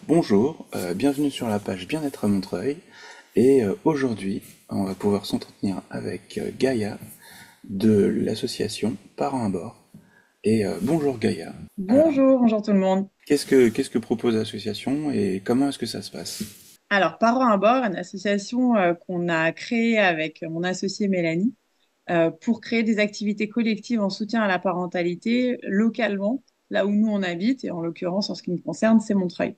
Bonjour, bienvenue sur la page Bien-être à Montreuil. Et aujourd'hui, on va pouvoir s'entretenir avec Gaïa de l'association Parents à bord. Et bonjour Gaïa. Alors, Bonjour, bonjour tout le monde. qu'est-ce que propose l'association et comment est-ce que ça se passe? Alors, Parents à bord, une association qu'on a créée avec mon associée Mélanie pour créer des activités collectives en soutien à la parentalité localement, là où nous on habite, et en l'occurrence, en ce qui me concerne, c'est Montreuil.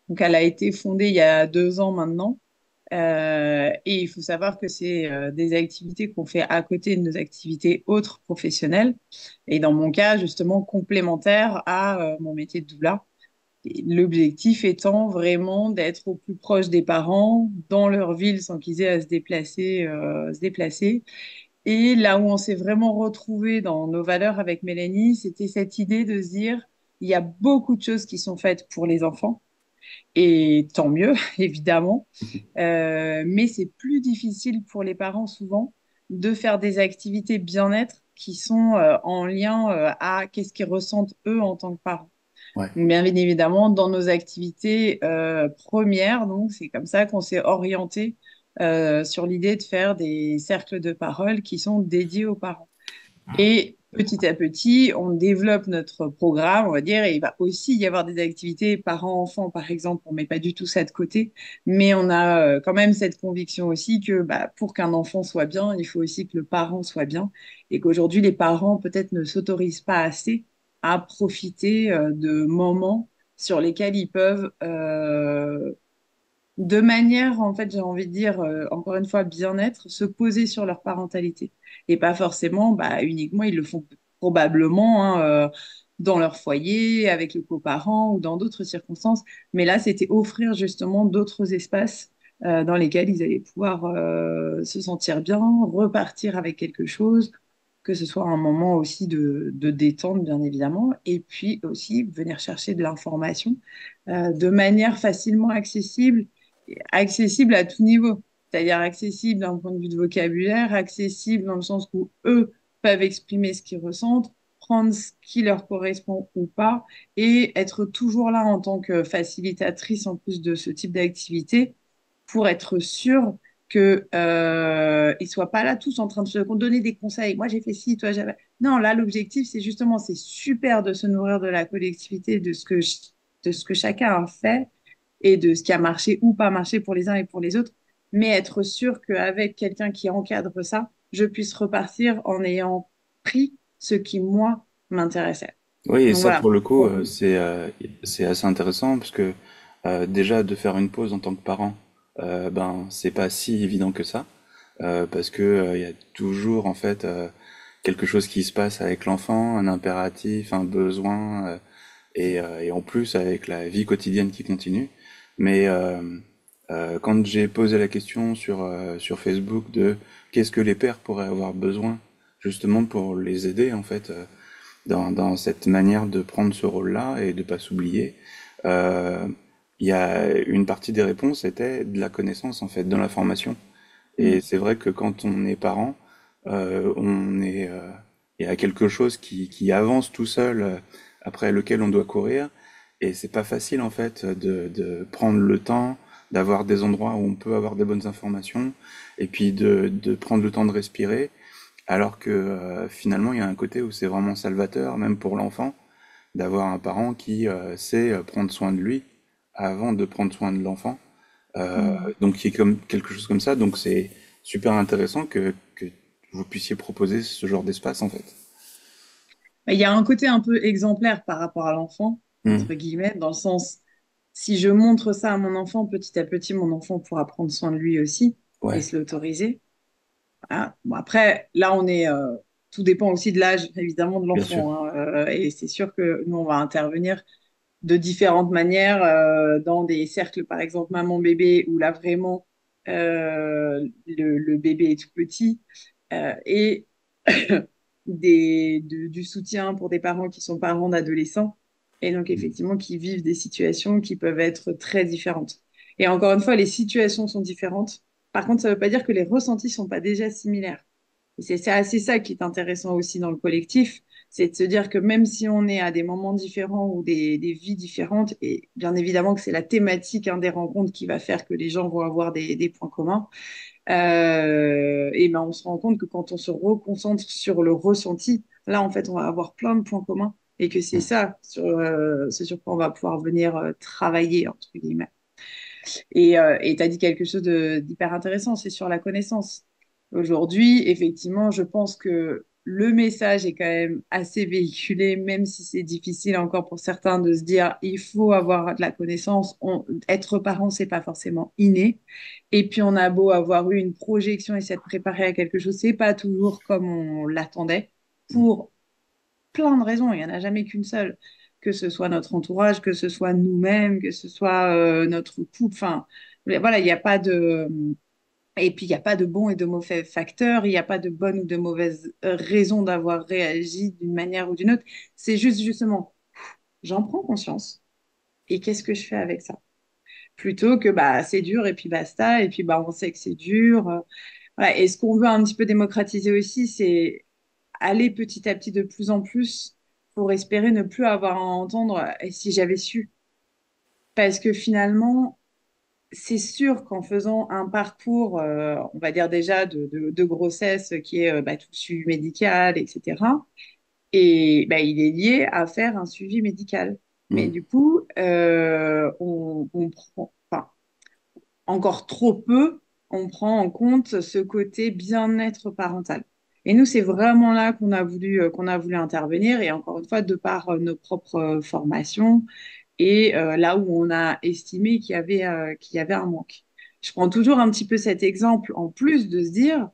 Donc, elle a été fondée il y a 2 ans maintenant. Et il faut savoir que c'est des activités qu'on fait à côté de nos activités autres professionnelles. Et dans mon cas, justement, complémentaires à mon métier de doula. Et l'objectif étant vraiment d'être au plus proche des parents dans leur ville sans qu'ils aient à se déplacer. Et là où on s'est vraiment retrouvés dans nos valeurs avec Mélanie, c'était cette idée de se dire, il y a beaucoup de choses qui sont faites pour les enfants, et tant mieux, évidemment. Mais c'est plus difficile pour les parents souvent de faire des activités bien-être qui sont en lien à qu'est-ce qu'ils ressentent eux en tant que parents. Ouais. Donc, bien évidemment, dans nos activités premières, donc c'est comme ça qu'on s'est orienté sur l'idée de faire des cercles de parole qui sont dédiés aux parents. Et petit à petit, on développe notre programme, on va dire, et il va aussi y avoir des activités parents-enfants, par exemple. On met pas du tout ça de côté, mais on a quand même cette conviction aussi que bah, pour qu'un enfant soit bien, il faut aussi que le parent soit bien, et qu'aujourd'hui, les parents peut-être ne s'autorisent pas assez à profiter de moments sur lesquels ils peuvent de manière, en fait, j'ai envie de dire, encore une fois, bien-être, se poser sur leur parentalité. Et pas forcément, bah, uniquement, ils le font probablement hein, dans leur foyer, avec le coparent ou dans d'autres circonstances. Mais là, c'était offrir justement d'autres espaces dans lesquels ils allaient pouvoir se sentir bien, repartir avec quelque chose, que ce soit un moment aussi de détente, bien évidemment, et puis aussi venir chercher de l'information de manière facilement accessible à tout niveau, c'est-à-dire accessible d'un point de vue de vocabulaire, accessible dans le sens où eux peuvent exprimer ce qu'ils ressentent, prendre ce qui leur correspond ou pas, et être toujours là en tant que facilitatrice en plus de ce type d'activité pour être sûr que ils soient pas là tous en train de se donner des conseils. Moi j'ai fait ci, toi j'avais. Non, là l'objectif c'est justement c'est super de se nourrir de la collectivité, de ce que chacun a fait et de ce qui a marché ou pas marché pour les uns et pour les autres, mais être sûr qu'avec quelqu'un qui encadre ça, je puisse repartir en ayant pris ce qui, moi, m'intéressait. Oui, et Donc ça voilà. pour le coup, Bon. c'est assez intéressant parce que déjà de faire une pause en tant que parent, ben c'est pas si évident que ça. Parce que il y a toujours en fait quelque chose qui se passe avec l'enfant, un impératif, un besoin, et en plus avec la vie quotidienne qui continue. Mais quand j'ai posé la question sur Facebook de qu'est-ce que les pères pourraient avoir besoin justement pour les aider en fait dans cette manière de prendre ce rôle-là et de pas s'oublier, euh, il y a une partie des réponses était de la connaissance en fait, de l'information. Et Mm. c'est vrai que quand on est parent, il y a quelque chose qui avance tout seul, après lequel on doit courir. Et c'est pas facile en fait de prendre le temps, d'avoir des endroits où on peut avoir des bonnes informations, et puis de prendre le temps de respirer. Alors que finalement, il y a un côté où c'est vraiment salvateur, même pour l'enfant, d'avoir un parent qui sait prendre soin de lui avant de prendre soin de l'enfant. Mm. Donc il y a comme quelque chose comme ça. Donc c'est super intéressant que vous puissiez proposer ce genre d'espace en fait. Il y a un côté un peu exemplaire par rapport à l'enfant, Hmm. entre guillemets, dans le sens, si je montre ça à mon enfant, petit à petit, mon enfant pourra prendre soin de lui aussi et Ouais, se l'autoriser. Voilà. Bon, après, là, tout dépend aussi de l'âge, évidemment, de bien sûr. l'enfant. Hein. Et c'est sûr que nous, on va intervenir de différentes manières dans des cercles, par exemple, maman-bébé, où là, vraiment, le bébé est tout petit. Et du soutien pour des parents qui sont parents d'adolescents. Et donc, effectivement, qui vivent des situations qui peuvent être très différentes. Et encore une fois, les situations sont différentes. Par contre, ça ne veut pas dire que les ressentis ne sont pas déjà similaires. Et c'est assez ça qui est intéressant aussi dans le collectif, C'est de se dire que même si on est à des moments différents ou des vies différentes, et bien évidemment que c'est la thématique des rencontres qui va faire que les gens vont avoir des points communs, et ben on se rend compte que quand on se reconcentre sur le ressenti, là en fait on va avoir plein de points communs et que c'est ça ce sur quoi on va pouvoir venir travailler entre guillemets. Et tu as dit quelque chose d'hyper intéressant, c'est sur la connaissance. Aujourd'hui, effectivement, je pense que le message est quand même assez véhiculé, même si c'est difficile encore pour certains de se dire il faut avoir de la connaissance. Être parent, c'est pas forcément inné. Et puis, on a beau avoir eu une projection et s'être préparé à quelque chose, c'est pas toujours comme on l'attendait pour plein de raisons. Il n'y en a jamais qu'une seule. Que ce soit notre entourage, que ce soit nous-mêmes, que ce soit notre couple. Enfin, voilà, il n'y a pas de. Et puis, il n'y a pas de bons et de mauvais facteurs. Il n'y a pas de bonnes ou de mauvaises raisons d'avoir réagi d'une manière ou d'une autre. C'est juste, justement, j'en prends conscience. Et qu'est-ce que je fais avec ça? Plutôt que bah, c'est dur et puis basta. Et puis, bah, on sait que c'est dur. Voilà. Et ce qu'on veut un petit peu démocratiser aussi, c'est aller petit à petit de plus en plus pour espérer ne plus avoir à entendre et si j'avais su. Parce que finalement, c'est sûr qu'en faisant un parcours, on va dire déjà de grossesse qui est bah, tout suivi médical, etc., et bah, il est lié à faire un suivi médical. Mais Mm. du coup, on prend, enfin, encore trop peu, on prend en compte ce côté bien-être parental. Et nous, c'est vraiment là qu'on a voulu intervenir. Et encore une fois, de par nos propres formations et là où on a estimé qu'il y avait un manque. Je prends toujours un petit peu cet exemple en plus de se dire,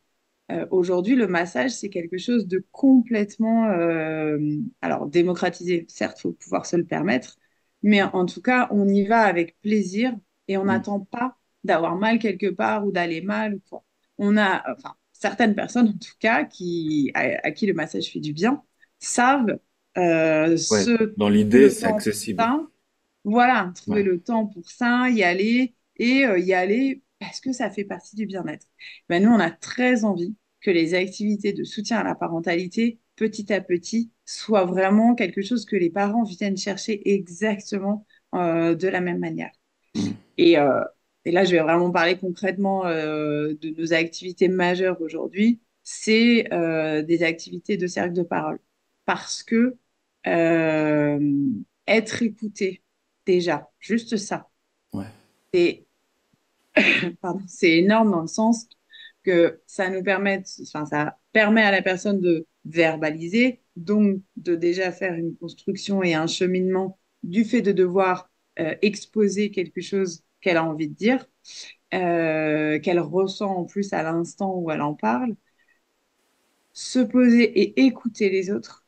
aujourd'hui, le massage, c'est quelque chose de complètement, alors démocratisé, certes, il faut pouvoir se le permettre, mais en tout cas, on y va avec plaisir et on Mm. n'attend pas d'avoir mal quelque part ou d'aller mal ou quoi. On a, enfin, certaines personnes, en tout cas, à qui le massage fait du bien, savent Ouais, se dans trouver l'idée, le c'est temps pour accessible. ça. Voilà, trouver Ouais. le temps pour ça, y aller y aller parce que ça fait partie du bien-être. Ben, nous, on a très envie que les activités de soutien à la parentalité, petit à petit, soient vraiment quelque chose que les parents viennent chercher exactement de la même manière. Mm. Et, euh, et là, je vais vraiment parler concrètement de nos activités majeures aujourd'hui. C'est des activités de cercle de parole. Parce que euh, être écouté, déjà, juste ça, Ouais. c'est pardon, c'est énorme dans le sens que enfin, ça permet à la personne de verbaliser, donc de déjà faire une construction et un cheminement du fait de devoir exposer quelque chose qu'elle a envie de dire, qu'elle ressent en plus à l'instant où elle en parle, se poser et écouter les autres.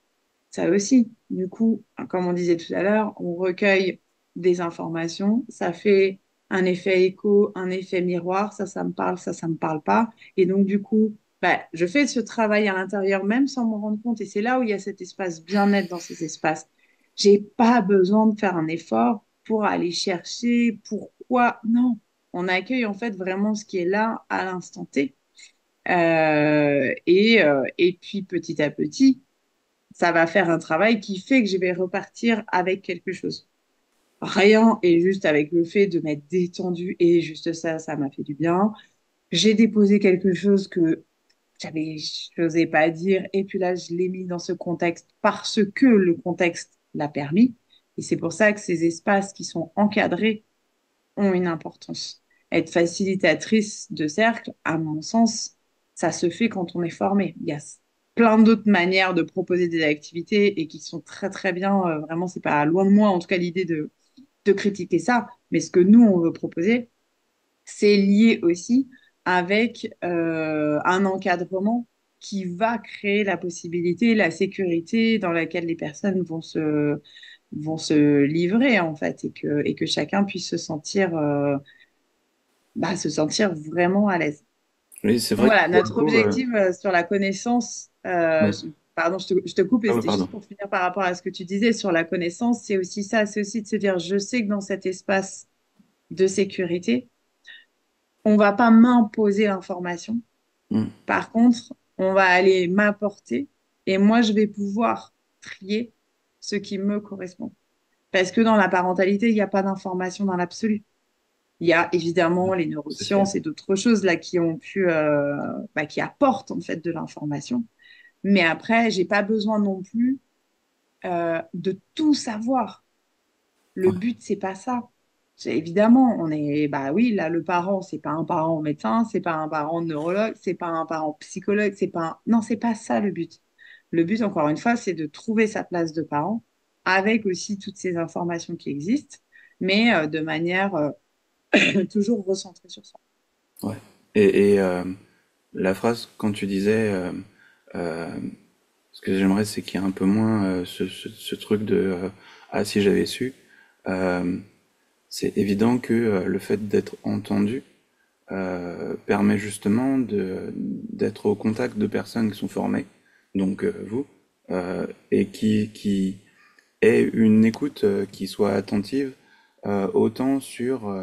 Ça aussi, du coup, comme on disait tout à l'heure, on recueille des informations, ça fait un effet écho, un effet miroir, ça me parle, ça me parle pas. Et donc, du coup, bah, je fais ce travail à l'intérieur même sans m'en rendre compte. Et c'est là où il y a cet espace bien-être dans ces espaces. J'ai pas besoin de faire un effort pour aller chercher pourquoi. Non, on accueille en fait vraiment ce qui est là à l'instant T. Et puis petit à petit, ça va faire un travail qui fait que je vais repartir avec quelque chose. Rien, et juste avec le fait de m'être détendue, et juste ça, ça m'a fait du bien. J'ai déposé quelque chose que je n'osais pas dire, et puis là, je l'ai mis dans ce contexte parce que le contexte l'a permis. Et c'est pour ça que ces espaces qui sont encadrés ont une importance. Être facilitatrice de cercle, à mon sens, ça se fait quand on est formé. Il y a plein d'autres manières de proposer des activités et qui sont très très bien. Vraiment, c'est pas loin de moi, en tout cas, l'idée de critiquer ça. Mais ce que nous, on veut proposer, c'est lié aussi avec un encadrement qui va créer la possibilité, la sécurité dans laquelle les personnes vont se livrer, en fait, et que chacun puisse se sentir vraiment à l'aise. Oui, c'est Donc vrai que voilà, pour le notre coup, objectif sur la connaissance, ouais. pardon, je te coupe, et Ah ouais, c'était pardon. juste pour finir par rapport à ce que tu disais sur la connaissance, c'est aussi ça, c'est aussi de se dire, je sais que dans cet espace de sécurité, on va pas m'imposer l'information. Mm. Par contre, on va aller m'apporter et moi, je vais pouvoir trier ce qui me correspond. Parce que dans la parentalité, il n'y a pas d'information dans l'absolu. Il y a évidemment les C'est clair. neurosciences et d'autres choses là qui ont pu, qui apportent en fait de l'information. Mais après, j'ai pas besoin non plus de tout savoir. Le Ouais, but, c'est pas ça. Évidemment, on est, bah oui, là, le parent, c'est pas un parent médecin, c'est pas un parent neurologue, c'est pas un parent psychologue, c'est pas non, c'est pas ça le but. Le but, encore une fois, c'est de trouver sa place de parent avec aussi toutes ces informations qui existent, mais de manière toujours recentrée sur soi. ouais. Et la phrase, quand tu disais, euh, ce que j'aimerais, c'est qu'il y ait un peu moins ce truc de ah, si j'avais su. Euh, c'est évident que le fait d'être entendu permet justement d'être au contact de personnes qui sont formées, donc vous, et qui aient une écoute qui soit attentive, autant sur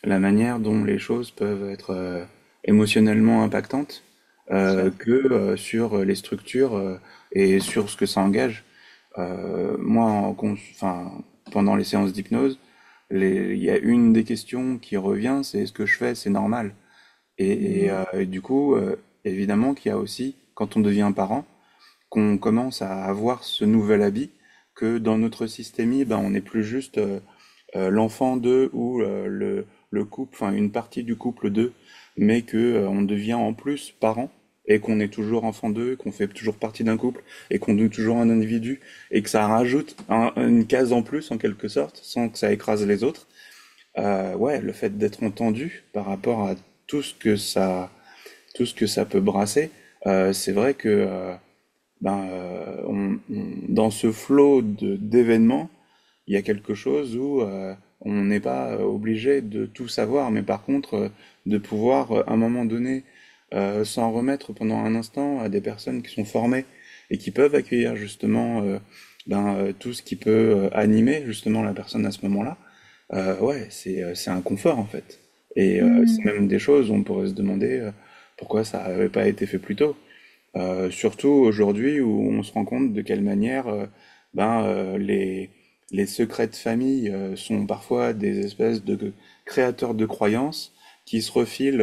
la manière dont les choses peuvent être émotionnellement impactantes, Sûr. sur les structures et sur ce que ça engage. Moi, enfin, pendant les séances d'hypnose, il y a une des questions qui revient, c'est est-ce que je fais, c'est normal? Mm. Et du coup, évidemment qu'il y a aussi, quand on devient parent, qu'on commence à avoir ce nouvel habit, que dans notre systémie, ben, on n'est plus juste l'enfant d'eux ou le couple, enfin une partie du couple d'eux, mais que on devient en plus parent et qu'on est toujours enfant d'eux, qu'on fait toujours partie d'un couple et qu'on est toujours un individu et que ça rajoute une case en plus en quelque sorte, sans que ça écrase les autres. Ouais, le fait d'être entendu par rapport à tout ce que ça, tout ce que ça peut brasser, c'est vrai que dans ce flot d'événements, il y a quelque chose où on n'est pas obligé de tout savoir, mais par contre de pouvoir à un moment donné s'en remettre pendant un instant à des personnes qui sont formées et qui peuvent accueillir justement tout ce qui peut animer justement la personne à ce moment-là. Ouais, c'est un confort en fait. Et c'est Mm. même des choses où on pourrait se demander pourquoi ça n'avait pas été fait plus tôt. Surtout aujourd'hui où on se rend compte de quelle manière les secrets de famille sont parfois des espèces de créateurs de croyances qui se refilent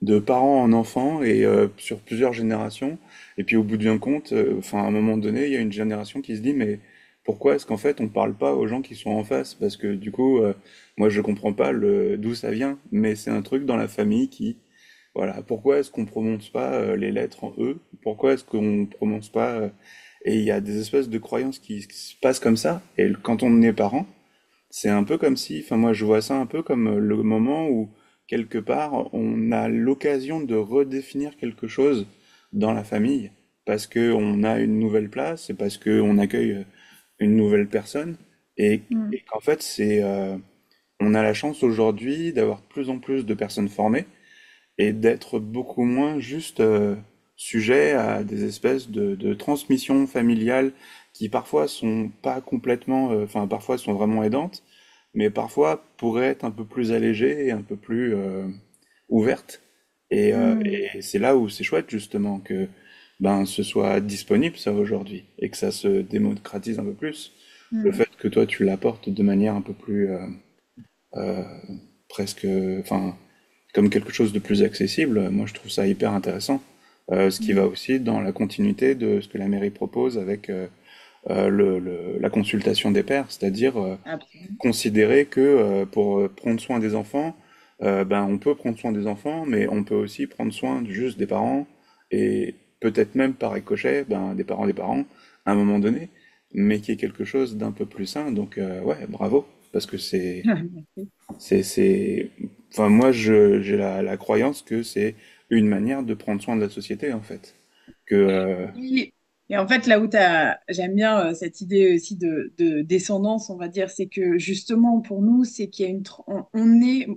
de parents en enfants et sur plusieurs générations. Et puis au bout d'un compte, enfin à un moment donné, il y a une génération qui se dit mais pourquoi est-ce qu'en fait on parle pas aux gens qui sont en face? Parce que du coup, moi je comprends pas d'où ça vient, mais c'est un truc dans la famille qui voilà, pourquoi est-ce qu'on prononce pas les lettres en E? Pourquoi est-ce qu'on prononce pas et il y a des espèces de croyances qui se passent comme ça. Et quand on est parent, c'est un peu comme si, enfin moi je vois ça un peu comme le moment où quelque part on a l'occasion de redéfinir quelque chose dans la famille parce que on a une nouvelle place et parce que on accueille une nouvelle personne Mm. et qu'en fait on a la chance aujourd'hui d'avoir de plus en plus de personnes formées et d'être beaucoup moins juste sujet à des espèces de transmissions familiales qui parfois sont pas complètement, enfin parfois sont vraiment aidantes, mais parfois pourraient être un peu plus allégées et un peu plus ouvertes. Mm. Et c'est là où c'est chouette justement que ben ce soit disponible ça aujourd'hui et que ça se démocratise un peu plus. Le Mm. fait que toi tu l'apportes de manière un peu plus euh, presque, enfin, comme quelque chose de plus accessible, moi je trouve ça hyper intéressant. Ce qui va Mm. aussi dans la continuité de ce que la mairie propose avec la consultation des pairs, c'est-à-dire Absolument. considérer que pour prendre soin des enfants, ben, on peut prendre soin des enfants, mais on peut aussi prendre soin juste des parents et peut-être même par ricochet ben, des parents à un moment donné, mais qui est quelque chose d'un peu plus sain. Donc ouais, bravo, parce que Merci. c'est, enfin, moi, j'ai la croyance que c'est une manière de prendre soin de la société, en fait. Que, Oui. Et en fait, là où j'aime bien cette idée aussi de descendance, on va dire, c'est que justement pour nous, c'est qu'il y a on est,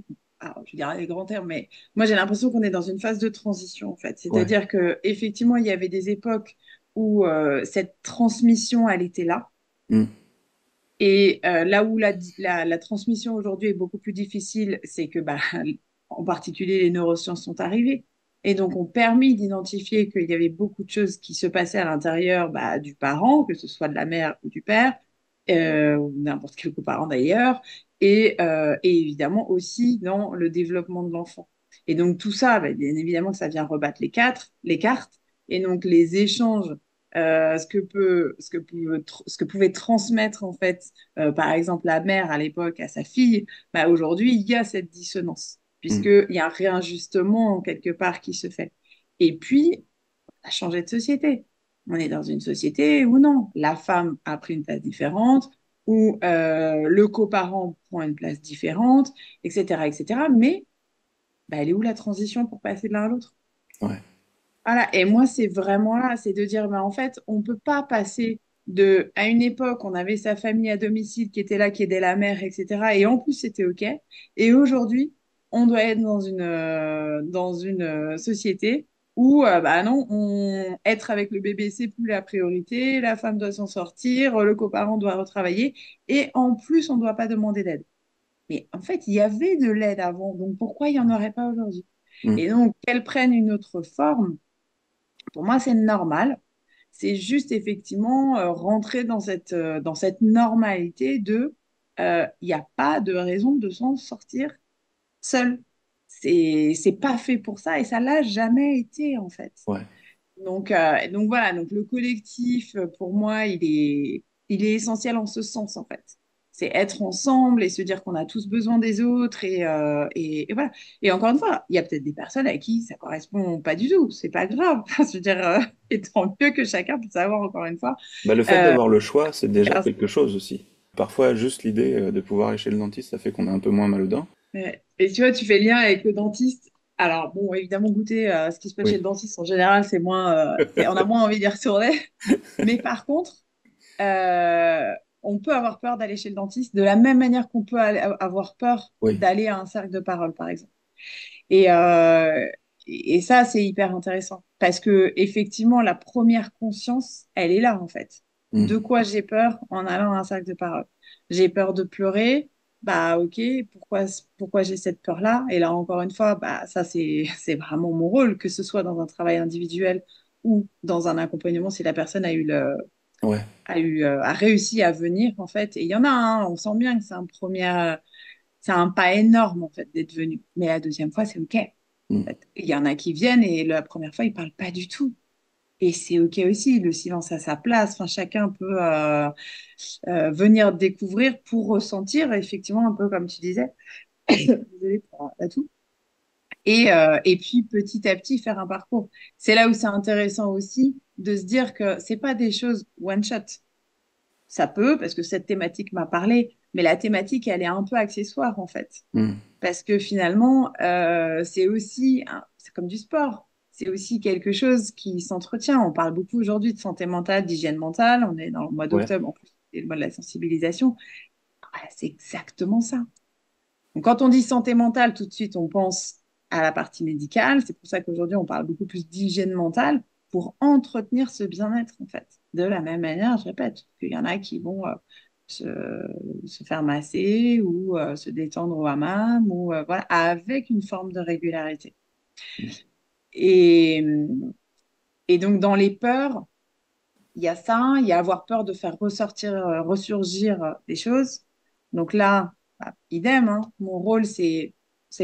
alors, je dirais les grands termes, mais moi j'ai l'impression qu'on est dans une phase de transition en fait. ouais. C'est-à-dire que effectivement, il y avait des époques où cette transmission, elle était là. Mm. Et là où la transmission aujourd'hui est beaucoup plus difficile, c'est que, bah, en particulier, les neurosciences sont arrivées. et donc ont permis d'identifier qu'il y avait beaucoup de choses qui se passaient à l'intérieur bah, du parent, que ce soit de la mère ou du père, ou n'importe quel coparent d'ailleurs, et évidemment aussi dans le développement de l'enfant. Et donc tout ça, bah, bien évidemment que ça vient rebattre les cartes, et donc les échanges, ce que pouvait transmettre en fait, par exemple la mère à l'époque à sa fille, bah, aujourd'hui il y a cette dissonance Mm. puisqu'il y a un réajustement quelque part qui se fait. Et puis, on a changé de société. On est dans une société où non, la femme a pris une place différente, où le coparent prend une place différente, etc., etc. Mais bah, elle est où la transition pour passer de l'un à l'autre? Ouais. Voilà. Et moi, c'est vraiment là, c'est de dire, bah, en fait, on ne peut pas passer de, à une époque, on avait sa famille à domicile qui était là, qui aidait la mère, etc. Et en plus, c'était OK. Et aujourd'hui, on doit être dans une société où, bah non, être avec le bébé, c'est plus la priorité, la femme doit s'en sortir, le coparent doit retravailler, et en plus, on ne doit pas demander d'aide. Mais en fait, il y avait de l'aide avant, donc pourquoi il n'y en aurait pas aujourd'hui? Mm. Et donc, qu'elle prenne une autre forme, pour moi, c'est normal. C'est juste effectivement rentrer dans cette normalité de il n'y a pas de raison de s'en sortir seul. C'est pas fait pour ça et ça l'a jamais été en fait. Ouais. Donc voilà, donc le collectif, pour moi, il est essentiel en ce sens, en fait. C'est être ensemble et se dire qu'on a tous besoin des autres et voilà. Et encore une fois, il y a peut-être des personnes à qui ça correspond pas du tout. C'est pas grave. Je veux dire, et tant mieux que chacun puisse avoir, encore une fois. Bah, le fait Euh, d'avoir le choix, c'est déjà quelque chose aussi. Parfois, juste l'idée de pouvoir aller chez le dentiste, ça fait qu'on a un peu moins mal aux dents. et tu vois, tu fais le lien avec le dentiste. Alors, bon, évidemment, goûter ce qui se passe chez Oui. le dentiste, en général, on a moins envie d'y retourner. Mais par contre, euh, on peut avoir peur d'aller chez le dentiste de la même manière qu'on peut avoir peur Oui. d'aller à un cercle de parole, par exemple. Et, euh, et ça, c'est hyper intéressant parce que effectivement, la première conscience, elle est là en fait. Mm. De quoi j'ai peur en allant à un cercle de parole? J'ai peur de pleurer. Bah ok, pourquoi j'ai cette peur-là? Et là encore une fois, bah ça c'est vraiment mon rôle, que ce soit dans un travail individuel ou dans un accompagnement si la personne Ouais. a réussi à venir, en fait. Et il y en a un, on sent bien que c'est un pas énorme, en fait, d'être venu. Mais la deuxième fois, c'est OK. En Mm. fait. Il y en a qui viennent et la première fois, ils parlent pas du tout. Et c'est OK aussi, le silence a sa place. Enfin, chacun peut venir découvrir pour ressentir, effectivement, un peu comme tu disais. Désolée pour la toux. Et puis petit à petit faire un parcours. C'est là où c'est intéressant aussi de se dire que c'est pas des choses one shot. Ça peut, parce que cette thématique m'a parlé, mais la thématique, elle est un peu accessoire en fait. Mm. Parce que finalement, c'est comme du sport. C'est aussi quelque chose qui s'entretient. On parle beaucoup aujourd'hui de santé mentale, d'hygiène mentale. On est dans le mois Ouais. d'octobre, en plus, c'est le mois de la sensibilisation. Voilà, c'est exactement ça. Donc, quand on dit santé mentale, tout de suite, on pense à la partie médicale. C'est pour ça qu'aujourd'hui, on parle beaucoup plus d'hygiène mentale pour entretenir ce bien-être, en fait. De la même manière, je répète, qu'il y en a qui vont se, se faire masser ou se détendre au hammam, ou voilà, avec une forme de régularité. Et, et donc, dans les peurs, il y a ça, il y a avoir peur de faire ressurgir des choses. Donc là, bah, idem, hein. Mon rôle, c'est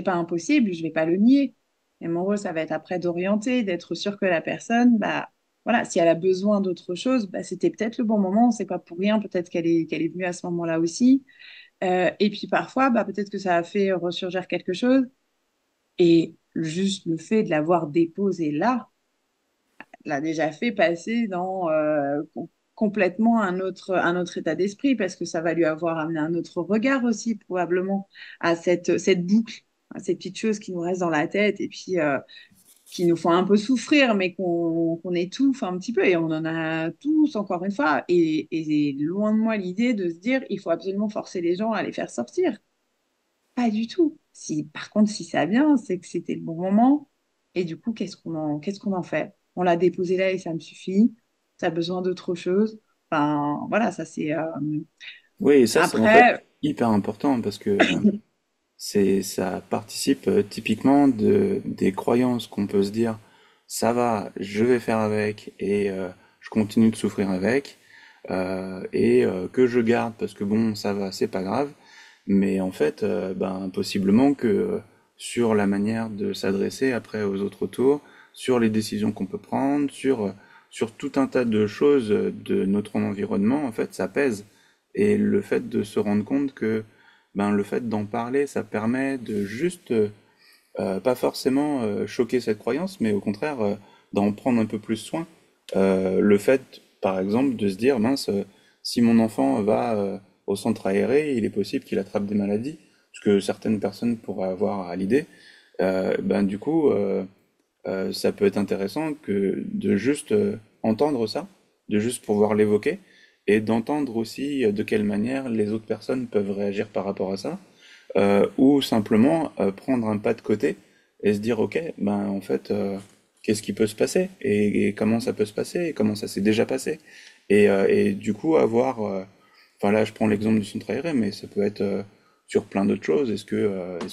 pas impossible, je vais pas le nier. Et mon rôle, ça va être après d'orienter, d'être sûr que la personne, bah, voilà, si elle a besoin d'autre chose, bah, c'était peut-être le bon moment, c'est pas pour rien, peut-être qu'elle est venue à ce moment-là aussi. Et puis parfois, bah, peut-être que ça a fait ressurgir quelque chose. Et juste le fait de l'avoir déposé là, l'a déjà fait passer dans complètement un autre état d'esprit parce que ça va lui avoir amené un autre regard aussi probablement à cette boucle, à ces petites choses qui nous restent dans la tête et puis qui nous font un peu souffrir mais qu'on étouffe un petit peu et on en a tous encore une fois et loin de moi l'idée de se dire il faut absolument forcer les gens à les faire sortir. Pas du tout. Si, par contre, si ça vient, c'est que c'était le bon moment. Et du coup, qu'est-ce qu'on en fait? On l'a déposé là et ça me suffit. Ça a besoin d'autre chose. Enfin, voilà, ça c'est. Oui, et ça, c'est en fait Après, hyper important parce que Ça participe typiquement des croyances qu'on peut se dire, ça va, je vais faire avec et je continue de souffrir avec que je garde parce que bon, ça va, c'est pas grave. Mais en fait, ben, possiblement que sur la manière de s'adresser après aux autres tours, sur les décisions qu'on peut prendre, sur tout un tas de choses de notre environnement, en fait, ça pèse. Et le fait de se rendre compte que ben, le fait d'en parler, ça permet de juste, pas forcément choquer cette croyance, mais au contraire d'en prendre un peu plus soin. Le fait, par exemple, de se dire, mince, si mon enfant va au centre aéré, il est possible qu'il attrape des maladies, ce que certaines personnes pourraient avoir à l'idée. Ben, du coup, ça peut être intéressant que de juste entendre ça, de juste pouvoir l'évoquer, et d'entendre aussi de quelle manière les autres personnes peuvent réagir par rapport à ça, ou simplement prendre un pas de côté et se dire, ok, ben en fait, qu'est-ce qui peut se passer et comment ça peut se passer et comment ça s'est déjà passé. Et du coup, enfin là, je prends l'exemple du centre aéré, mais ça peut être sur plein d'autres choses.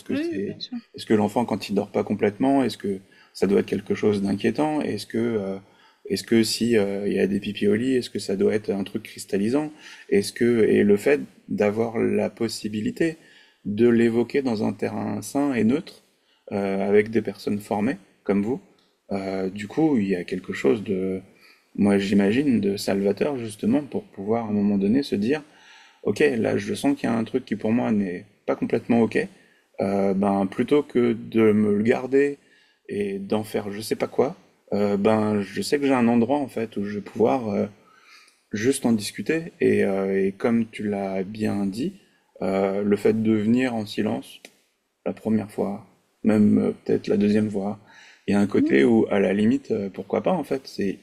Oui, bien sûr. Est-ce que l'enfant, quand il dort pas complètement, est-ce que ça doit être quelque chose d'inquiétant? Est-ce que si il y a des pipis au lit, est-ce que ça doit être un truc cristallisant? Et le fait d'avoir la possibilité de l'évoquer dans un terrain sain et neutre, avec des personnes formées comme vous, du coup, il y a quelque chose de, moi j'imagine, de salvateur justement pour pouvoir à un moment donné se dire, ok, là je sens qu'il y a un truc qui pour moi n'est pas complètement ok, ben plutôt que de me le garder et d'en faire je sais pas quoi, ben je sais que j'ai un endroit en fait où je vais pouvoir juste en discuter et comme tu l'as bien dit, le fait de venir en silence la première fois, même peut-être la deuxième fois, il y a un Mhm. côté où à la limite pourquoi pas en fait, c'est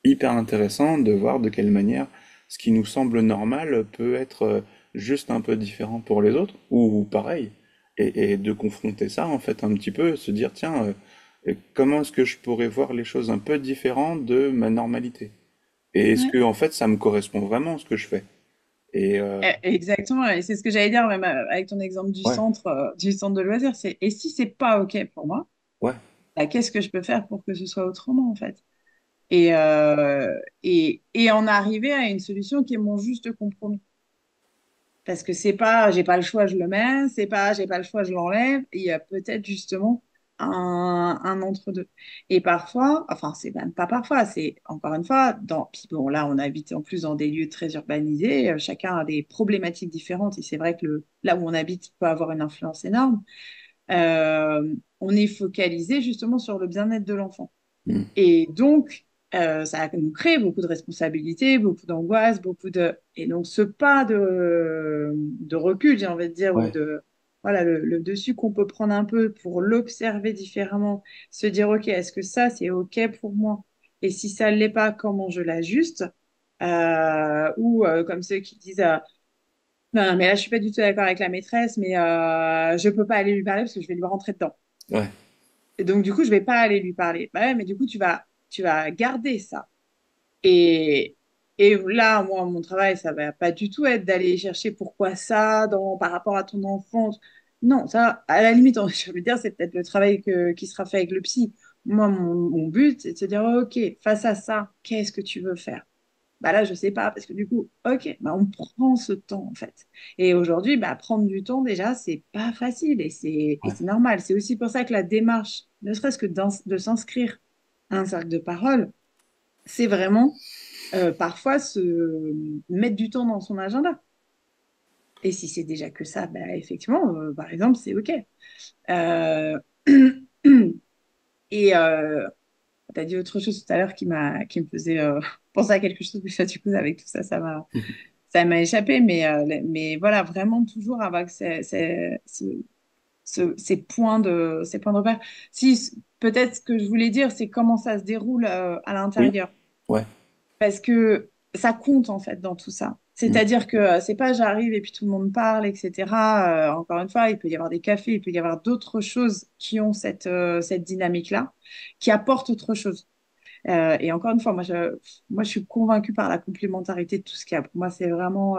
hyper intéressant de voir de quelle manière ce qui nous semble normal peut être juste un peu différent pour les autres ou pareil et de confronter ça en fait un petit peu, se dire tiens comment est-ce que je pourrais voir les choses un peu différentes de ma normalité? Et est-ce Ouais. que en fait ça me correspond vraiment ce que je fais? Et Exactement, et c'est ce que j'allais dire même avec ton exemple ouais, du centre de loisirs, c'est et si c'est pas OK pour moi, ouais, bah, qu'est-ce que je peux faire pour que ce soit autrement en fait? Et en arriver à une solution qui est mon juste compromis. Parce que c'est pas, j'ai pas le choix, je le mets, c'est pas, j'ai pas le choix, je l'enlève. Il y a peut-être justement un entre-deux. Et parfois, enfin, c'est même pas parfois, c'est encore une fois, puis bon, là, on habite en plus dans des lieux très urbanisés, chacun a des problématiques différentes, et c'est vrai que là où on habite peut avoir une influence énorme. On est focalisé justement sur le bien-être de l'enfant. mm, Et donc, ça nous crée beaucoup de responsabilités, beaucoup d'angoisse, beaucoup de... Et donc, ce pas de recul, j'ai envie de dire, ou ouais, de... Voilà, le dessus qu'on peut prendre un peu pour l'observer différemment, se dire, OK, est-ce que ça, c'est OK pour moi? Et si ça ne l'est pas, comment je l'ajuste? Ou comme ceux qui disent, non, mais là, je suis pas du tout d'accord avec la maîtresse, mais je peux pas aller lui parler parce que je vais lui rentrer dedans. ouais, Et donc, du coup, je vais pas aller lui parler. Bah ouais, mais du coup, tu vas garder ça. Et, et là, moi, mon travail, ça va pas du tout être d'aller chercher pourquoi ça par rapport à ton enfance. Non, ça, à la limite, je veux dire, c'est peut-être le travail qui sera fait avec le psy. Moi, mon but, c'est de se dire, OK, face à ça, qu'est-ce que tu veux faire? Bah là, je sais pas, parce que du coup, ok, bah on prend ce temps en fait. Et aujourd'hui, bah, prendre du temps déjà, c'est pas facile et ouais, c'est normal. C'est aussi pour ça que la démarche, ne serait-ce que de s'inscrire à un cercle de parole, c'est vraiment parfois se mettre du temps dans son agenda. Et si c'est déjà que ça, bah, effectivement, par exemple, c'est ok. Euh, Et tu as dit autre chose tout à l'heure qui me faisait penser à quelque chose, mais ça, du coup, avec tout ça, ça m'a échappé, mais voilà, vraiment toujours avec ces points de repère. Si, peut-être ce que je voulais dire, c'est comment ça se déroule à oui, l'intérieur. ouais, Parce que ça compte, en fait, dans tout ça. mm, C'est-à-dire que c'est pas j'arrive et puis tout le monde parle, etc. Encore une fois, il peut y avoir des cafés, il peut y avoir d'autres choses qui ont cette dynamique-là, qui apportent autre chose. Et encore une fois, moi, je suis convaincue par la complémentarité de tout ce qu'il y a. Pour moi, c'est vraiment,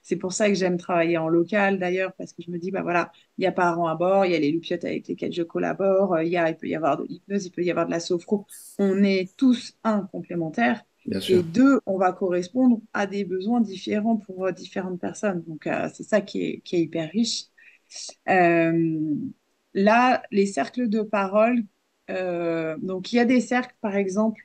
c'est pour ça que j'aime travailler en local d'ailleurs, parce que je me dis, bah voilà, il y a parents à bord, il y a les loupiotes avec lesquelles je collabore, il peut y avoir de l'hypnose, il peut y avoir de la sophro. On est tous, un, complémentaires, Bien sûr. et deux, on va correspondre à des besoins différents pour différentes personnes. Donc, c'est ça qui est hyper riche. Euh, Là, les cercles de parole, donc il y a des cercles, par exemple,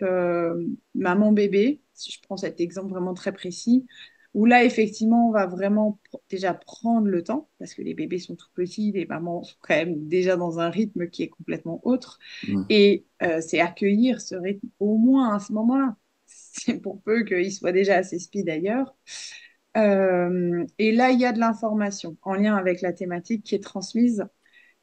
maman-bébé, si je prends cet exemple vraiment très précis, où là, effectivement, on va vraiment déjà prendre le temps, parce que les bébés sont tout petits, les mamans sont quand même déjà dans un rythme qui est complètement autre, Mm. et c'est accueillir ce rythme au moins à ce moment-là. C'est pour peu qu'il soit déjà assez speed d'ailleurs. Et là, il y a de l'information en lien avec la thématique qui est transmise,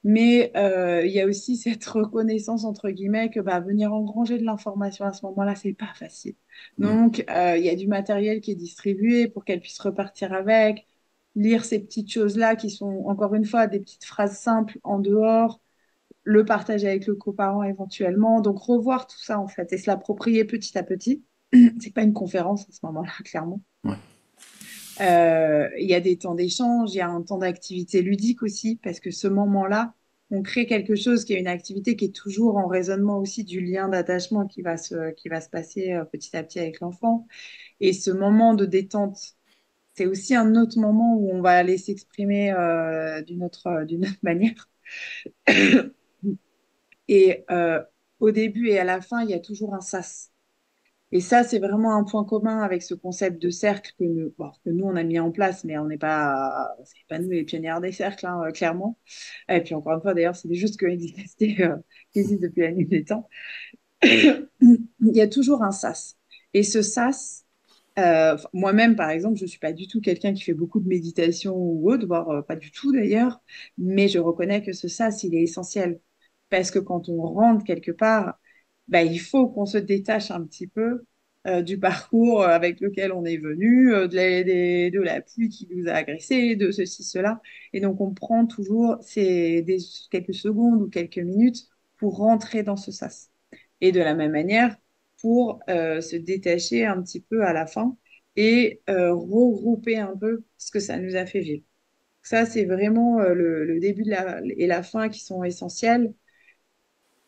mais il y a aussi cette reconnaissance, entre guillemets, que bah, venir engranger de l'information à ce moment-là, c'est pas facile. Mm. Donc, il y a du matériel qui est distribué pour qu'elle puisse repartir avec, lire ces petites choses-là qui sont, encore une fois, des petites phrases simples en dehors, le partager avec le coparent éventuellement. Donc, revoir tout ça, en fait, et se l'approprier petit à petit. C'est pas une conférence à ce moment-là, clairement. Ouais. Il y a des temps d'échange, il y a un temps d'activité ludique aussi, parce que ce moment-là, on crée quelque chose qui est une activité qui est toujours en raisonnement aussi du lien d'attachement qui va se passer petit à petit avec l'enfant. Et ce moment de détente, c'est aussi un autre moment où on va aller s'exprimer d'une autre manière. Et au début et à la fin, il y a toujours un sas. Et ça, c'est vraiment un point commun avec ce concept de cercle que nous on a mis en place, mais c'est pas nous les pionnières des cercles, hein, clairement. Et puis encore une fois, d'ailleurs, c'est juste qui existe depuis la nuit des temps. Il y a toujours un sas. Et ce sas, moi-même, par exemple, je suis pas du tout quelqu'un qui fait beaucoup de méditation ou autre, voire pas du tout d'ailleurs, mais je reconnais que ce sas, il est essentiel. Parce que quand on rentre quelque part, bah, il faut qu'on se détache un petit peu du parcours avec lequel on est venu, de la pluie qui nous a agressés, de ceci, cela. Et donc, on prend toujours quelques secondes ou quelques minutes pour rentrer dans ce sas. Et de la même manière, pour se détacher un petit peu à la fin et regrouper un peu ce que ça nous a fait vivre. Ça, c'est vraiment le début et la fin qui sont essentiels.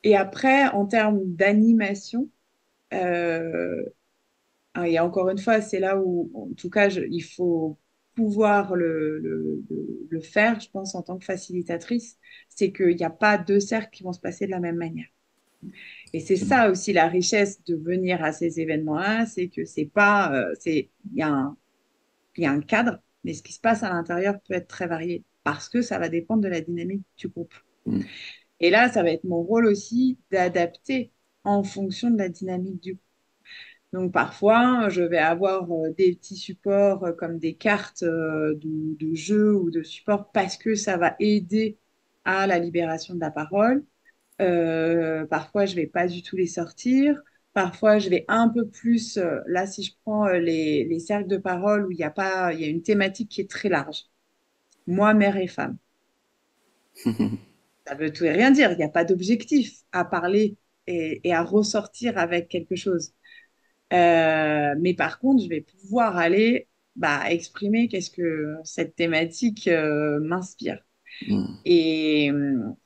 Et après, en termes d'animation, euh, et encore une fois, c'est là où, en tout cas, il faut pouvoir le faire, je pense, en tant que facilitatrice, c'est qu'il n'y a pas deux cercles qui vont se passer de la même manière. Et c'est ça aussi la richesse de venir à ces événements-là, c'est que c'est pas, il y a un cadre, mais ce qui se passe à l'intérieur peut être très varié parce que ça va dépendre de la dynamique du groupe. Mm. Et là, ça va être mon rôle aussi d'adapter en fonction de la dynamique du groupe. Donc parfois, je vais avoir des petits supports comme des cartes de jeu ou de support parce que ça va aider à la libération de la parole. Parfois, je vais pas du tout les sortir. Parfois, je vais un peu plus. Là, si je prends les cercles de parole où il y a pas, il y a une thématique qui est très large. Moi, mère et femme. Ça veut tout et rien dire. Il n'y a pas d'objectif à parler et à ressortir avec quelque chose. Mais par contre, je vais pouvoir aller exprimer qu'est-ce que cette thématique m'inspire. Mm.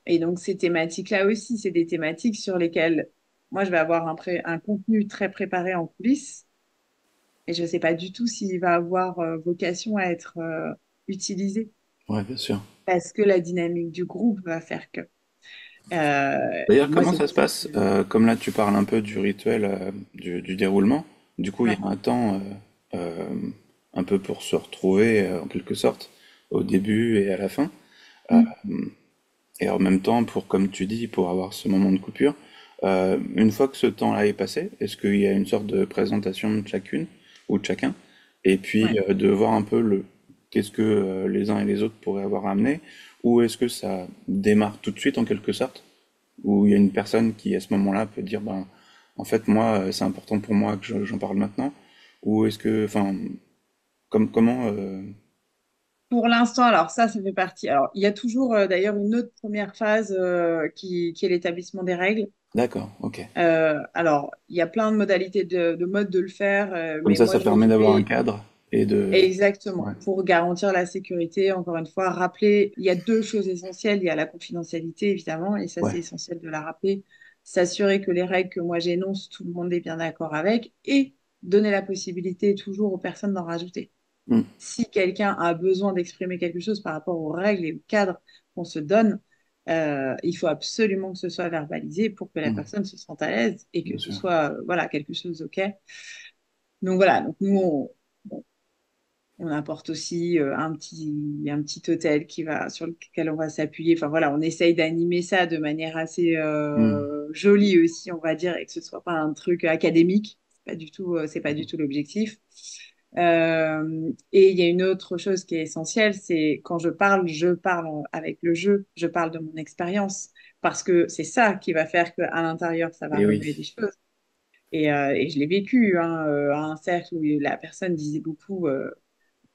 Et donc, ces thématiques-là aussi, c'est des thématiques sur lesquelles moi, je vais avoir un contenu très préparé en coulisses. Et je ne sais pas du tout s'il va avoir vocation à être utilisé Ouais, bien sûr. parce que la dynamique du groupe va faire que. D'ailleurs, Moi, comment c'est ça pour se ça passe? Comme là, tu parles un peu du rituel, du déroulement. Du coup, il y ouais. a un temps un peu pour se retrouver, en quelque sorte, au début et à la fin. Euh, Mm. et en même temps, pour, comme tu dis, pour avoir ce moment de coupure. Une fois que ce temps-là est passé, est-ce qu'il y a une sorte de présentation de chacune ou de chacun? Et puis, Ouais. de voir un peu qu'est-ce que les uns et les autres pourraient avoir amené? Ou est-ce que ça démarre tout de suite, en quelque sorte? Où il y a une personne qui, à ce moment-là, peut dire, ben, en fait, moi, c'est important pour moi que j'en parle maintenant. Ou est-ce que, enfin, comment, Pour l'instant, alors ça fait partie. Alors, il y a toujours d'ailleurs une autre première phase qui est l'établissement des règles. D'accord, ok. Alors, il y a plein de modalités de modes de le faire, Comme mais moi, ça je le permet d'avoir un fais cadre et de... exactement Ouais, pour garantir la sécurité. Encore une fois, rappeler, il y a deux choses essentielles. Il y a la confidentialité, évidemment, et ça, c'est ouais. essentiel de la rappeler. S'assurer que les règles que moi j'énonce, tout le monde est bien d'accord avec, et donner la possibilité toujours aux personnes d'en rajouter. Mm, Si quelqu'un a besoin d'exprimer quelque chose par rapport aux règles et au cadre qu'on se donne, il faut absolument que ce soit verbalisé pour que la mm, personne se sente à l'aise et que bien ce sûr. soit voilà, quelque chose OK. Donc voilà, donc nous, on apporte aussi un petit hôtel sur lequel on va s'appuyer. Enfin voilà, on essaye d'animer ça de manière assez Mm, jolie aussi, on va dire, et que ce soit pas un truc académique. C'est pas du tout l'objectif. Et il y a une autre chose qui est essentielle, c'est quand je parle avec le jeu, je parle de mon expérience, parce que c'est ça qui va faire qu'à l'intérieur, ça va et oui. remuer des choses. Et je l'ai vécu hein, à un cercle où la personne disait beaucoup.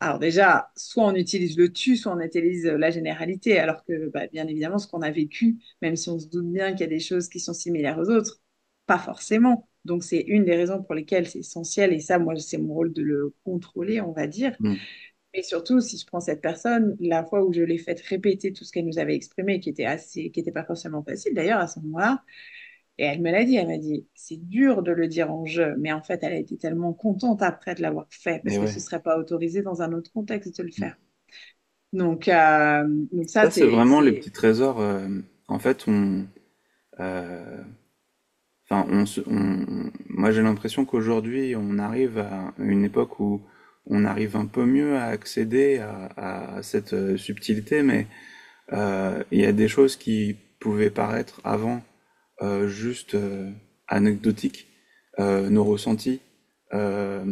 Alors déjà, soit on utilise le tu, soit on utilise la généralité, alors que bah, bien évidemment, ce qu'on a vécu, même si on se doute bien qu'il y a des choses qui sont similaires aux autres, pas forcément. Donc c'est une des raisons pour lesquelles c'est essentiel, et ça, moi, c'est mon rôle de le contrôler, on va dire. Mm, Mais surtout, si je prends cette personne, la fois où je l'ai faite répéter tout ce qu'elle nous avait exprimé, qui était pas forcément facile d'ailleurs à ce moment-là, et elle me l'a dit, elle m'a dit, c'est dur de le dire en jeu, mais en fait, elle a été tellement contente après de l'avoir fait, parce et que ce ouais. ne serait pas autorisé dans un autre contexte de le Mm. faire. Donc, euh, donc ça, Ça, c'est vraiment les c'est... petits trésors. En fait, euh, enfin, moi, j'ai l'impression qu'aujourd'hui, on arrive à une époque où on arrive un peu mieux à accéder à cette subtilité, mais il y a des choses qui pouvaient paraître avant juste anecdotiques, nos ressentis, euh,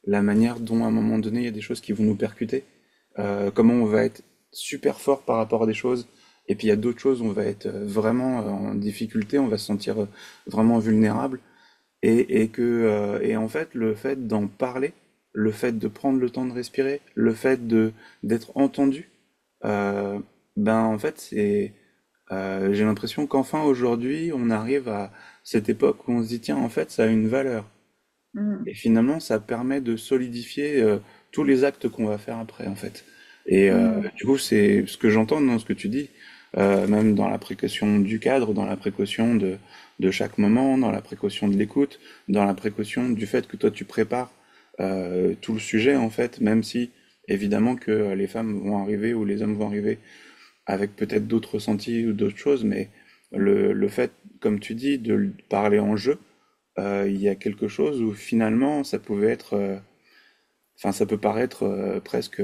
la manière dont à un moment donné il y a des choses qui vont nous percuter, comment on va être super fort par rapport à des choses, et puis il y a d'autres choses où on va être vraiment en difficulté, on va se sentir vraiment vulnérable, et en fait le fait d'en parler, le fait de prendre le temps de respirer, le fait de d'être entendu, euh, ben en fait c'est j'ai l'impression qu'enfin aujourd'hui, on arrive à cette époque où on se dit, tiens, en fait, ça a une valeur. Et Mm, finalement, ça permet de solidifier tous les actes qu'on va faire après, en fait. Et mm, du coup, c'est ce que j'entends dans ce que tu dis, même dans la précaution du cadre, dans la précaution de chaque moment, dans la précaution de l'écoute, dans la précaution du fait que toi, tu prépares tout le sujet, en fait, même si, évidemment, que les femmes vont arriver ou les hommes vont arriver avec peut-être d'autres ressentis ou d'autres choses, mais le fait, comme tu dis, de le parler en jeu, il y a quelque chose où finalement ça pouvait être, enfin ça peut paraître presque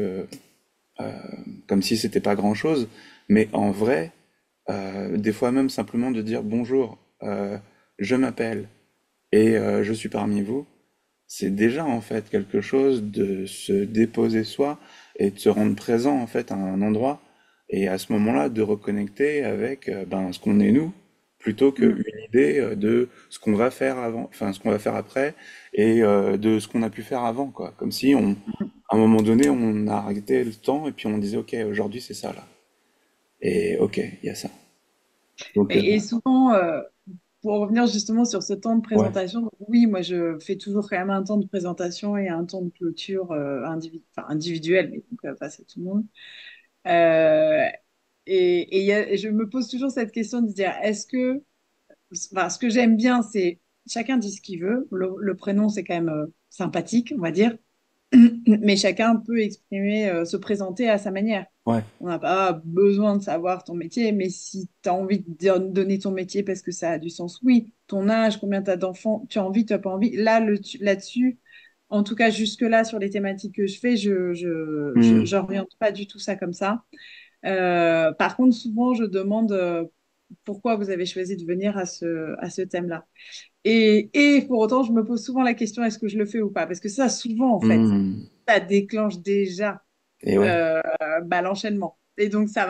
comme si c'était pas grand-chose, mais en vrai, des fois même simplement de dire bonjour, je m'appelle et je suis parmi vous, c'est déjà en fait quelque chose de se déposer soi et de se rendre présent en fait à un endroit et à ce moment-là de reconnecter avec ben, ce qu'on est nous plutôt mm. qu'une idée de ce qu'on va faire avant, enfin ce qu'on va faire après et de ce qu'on a pu faire avant quoi. Comme si à un moment donné on a arrêté le temps et puis on disait ok aujourd'hui c'est ça là et ok il y a ça. Donc Et souvent, pour revenir justement sur ce temps de ouais présentation, donc oui, moi, je fais toujours quand même un temps de présentation et un temps de clôture individuel, mais donc face à tout le monde. Euh, et je me pose toujours cette question de dire, ce que j'aime bien, c'est chacun dit ce qu'il veut. Le prénom, c'est quand même sympathique, on va dire. Mais chacun peut exprimer, se présenter à sa manière. ouais On n'a pas besoin de savoir ton métier, mais si tu as envie de donner ton métier parce que ça a du sens, oui. Ton âge, combien tu as d'enfants, tu as envie, tu n'as pas envie. Là-dessus, en tout cas jusque-là, sur les thématiques que je fais, Hmm. j'oriente pas du tout ça comme ça. Par contre, souvent, je demande pourquoi vous avez choisi de venir à ce thème-là. Et pour autant, je me pose souvent la question, est-ce que je le fais ou pas? Parce que ça, souvent, en fait, Hmm. ça déclenche déjà Et ouais euh, l'enchaînement. Et donc, ça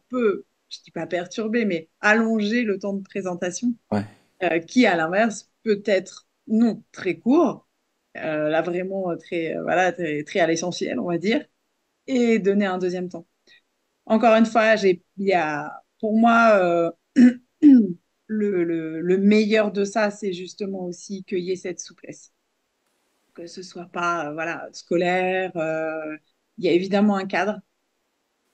peut, je dis pas perturber, mais allonger le temps de présentation, ouais qui, à l'inverse, peut être non très court, là vraiment voilà, très à l'essentiel, on va dire, et donner un deuxième temps. Encore une fois, il y a, pour moi, le meilleur de ça, c'est justement aussi qu'il y ait cette souplesse, que ce soit pas voilà, scolaire. Il y a évidemment un cadre.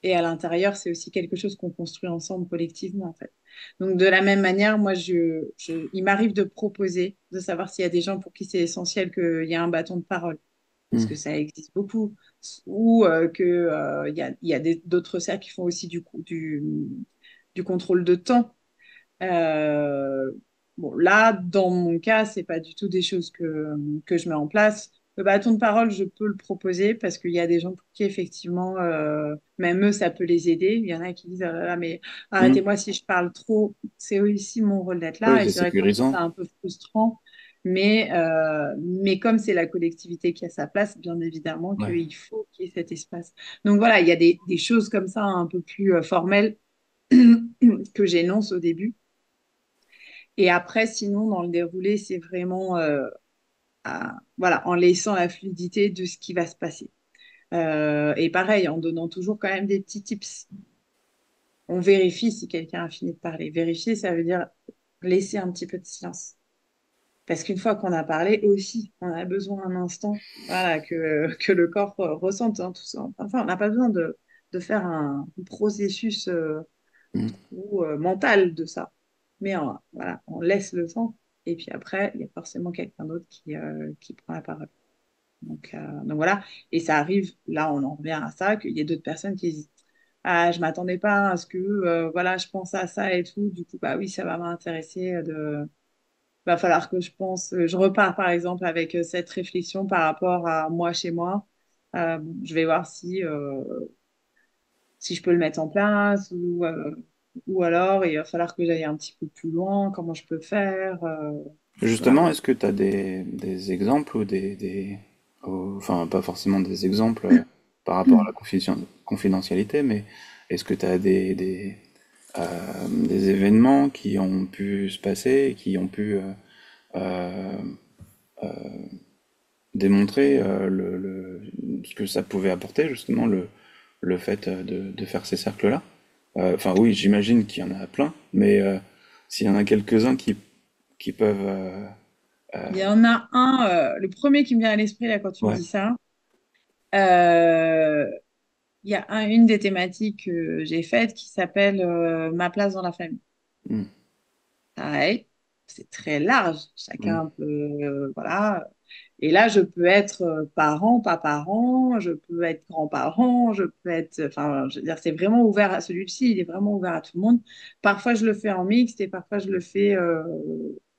Et à l'intérieur, c'est aussi quelque chose qu'on construit ensemble collectivement, en fait. Donc, de la même manière, moi, il m'arrive de proposer, de savoir s'il y a des gens pour qui c'est essentiel qu'il y ait un bâton de parole, parce Mm. que ça existe beaucoup, ou il y a d'autres cercles qui font aussi du contrôle de temps. Euh, bon, là, dans mon cas, c'est pas du tout des choses que je mets en place. Le bâton de parole, je peux le proposer parce qu'il y a des gens pour qui, effectivement, même eux, ça peut les aider. Il y en a qui disent, oh là là, mais Mm. arrêtez-moi si je parle trop. C'est aussi mon rôle d'être Oui, là. Et c'est c'est vrai que parfois, c'est sécurisant. un peu frustrant. Mais comme c'est la collectivité qui a sa place, bien évidemment Ouais. qu'il faut qu'il y ait cet espace. Donc voilà, il y a des choses comme ça un peu plus formelles que j'énonce au début. Et après, sinon, dans le déroulé, c'est vraiment voilà, en laissant la fluidité de ce qui va se passer. Et pareil, en donnant toujours quand même des petits tips. On vérifie si quelqu'un a fini de parler. Vérifier, ça veut dire laisser un petit peu de silence. Parce qu'une fois qu'on a parlé aussi, on a besoin un instant voilà, que le corps ressente hein, tout ça. Enfin, on n'a pas besoin de faire un processus Mm. ou mental de ça. Mais voilà, on laisse le temps. Et puis après, il y a forcément quelqu'un d'autre qui prend la parole. Donc voilà. Et ça arrive, là, on en revient à ça, qu'il y ait d'autres personnes qui disent, ah, je m'attendais pas à ce que, voilà, je pense à ça et tout. Du coup, bah oui, ça va m'intéresser va falloir que je pense, je repars par exemple avec cette réflexion par rapport à moi chez moi. Je vais voir si je peux le mettre en place ou alors il va falloir que j'aille un petit peu plus loin, comment je peux faire. Voilà. Justement, est-ce que tu as des exemples ou enfin, pas forcément des exemples par rapport à la confidentialité, mais est-ce que tu as des événements qui ont pu se passer et qui ont pu euh, démontrer ce que ça pouvait apporter, justement, le fait de faire ces cercles-là? Enfin, oui, j'imagine qu'il y en a plein, mais s'il y en a quelques-uns qui peuvent... Il y en a un, le premier qui me vient à l'esprit là quand tu me ouais. dis ça. euh, il y a une des thématiques que j'ai faites qui s'appelle Ma place dans la famille. Mm, Pareil, c'est très large. mm. Chacun peut, voilà. Et là, je peux être parent, pas parent, je peux être grand-parent, je peux être, enfin, je veux dire, c'est vraiment ouvert à celui-ci, il est vraiment ouvert à tout le monde. Parfois, je le fais en mixte et parfois, je le fais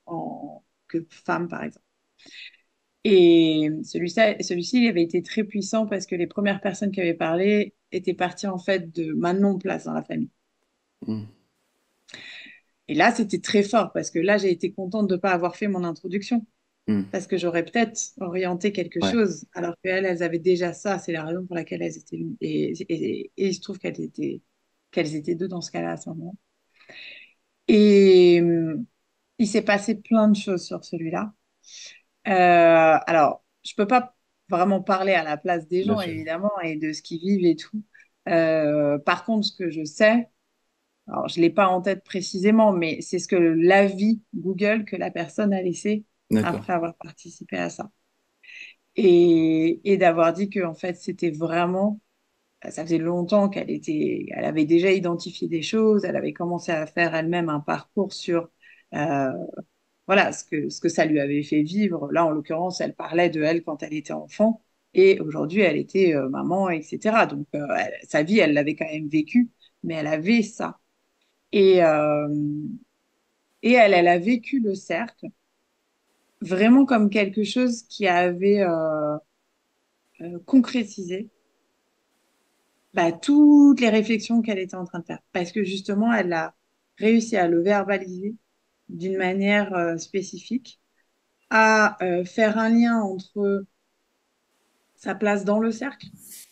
en que femme, par exemple. Et celui-ci, il avait été très puissant parce que les premières personnes qui avaient parlé étaient parties en fait de ma non-place dans la famille. Mm, Et là, c'était très fort parce que là, j'ai été contente de ne pas avoir fait mon introduction mm. parce que j'aurais peut-être orienté quelque Ouais. chose alors qu'elles, elles avaient déjà ça. C'est la raison pour laquelle elles étaient venues. Et il se trouve qu'elles étaient deux dans ce cas-là à ce moment. Et il s'est passé plein de choses sur celui-là. Alors, je peux pas vraiment parler à la place des Bien gens, sûr. évidemment, et de ce qu'ils vivent et tout. Par contre, ce que je sais, alors je l'ai pas en tête précisément, mais c'est ce que l'avis Google que la personne a laissé D'accord. après avoir participé à ça. Et d'avoir dit que, en fait, c'était vraiment, ça faisait longtemps elle avait déjà identifié des choses, elle avait commencé à faire elle-même un parcours sur euh, voilà, ce que ça lui avait fait vivre. Là, en l'occurrence, elle parlait de elle quand elle était enfant et aujourd'hui, elle était maman, etc. Donc, sa vie, elle l'avait quand même vécue, mais elle avait ça. Et, euh, et elle a vécu le cercle vraiment comme quelque chose qui avait concrétisé bah, toutes les réflexions qu'elle était en train de faire. Parce que justement, elle a réussi à le verbaliser d'une manière spécifique, à faire un lien entre sa place dans le cercle.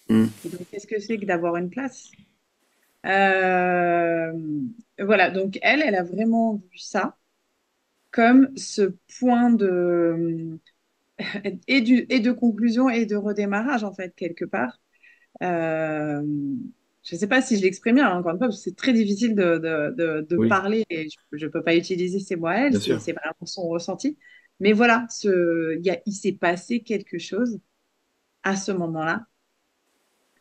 Mm. Et donc, qu'est-ce que c'est que d'avoir une place? Euh, voilà, donc elle a vraiment vu ça comme ce point de et de conclusion et de redémarrage en fait quelque part. Euh, je ne sais pas si je l'exprime bien, hein, encore une fois, parce que c'est très difficile de Oui, parler et je ne peux pas utiliser ces mots à elle, bien sûr. c'est vraiment son ressenti. Mais voilà, il s'est passé quelque chose à ce moment-là.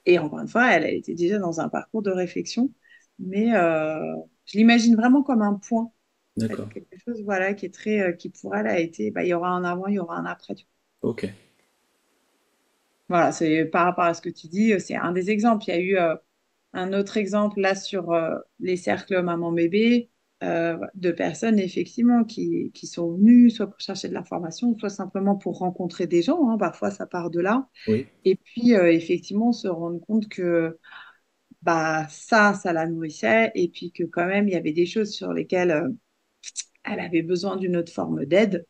Et encore une fois, elle était déjà dans un parcours de réflexion, mais je l'imagine vraiment comme un point, en fait, D'accord. quelque chose voilà, qui est très, qui pour elle a été, bah, il y aura un avant, il y aura un après. Ok. Voilà, c'est par rapport à ce que tu dis, c'est un des exemples. Il y a eu un autre exemple là sur les cercles maman-bébé de personnes effectivement qui sont venues soit pour chercher de l'information, soit simplement pour rencontrer des gens, hein. Parfois, ça part de là. Oui. Et puis, effectivement, se rendre compte que bah, ça la nourrissait et puis que quand même, il y avait des choses sur lesquelles elle avait besoin d'une autre forme d'aide.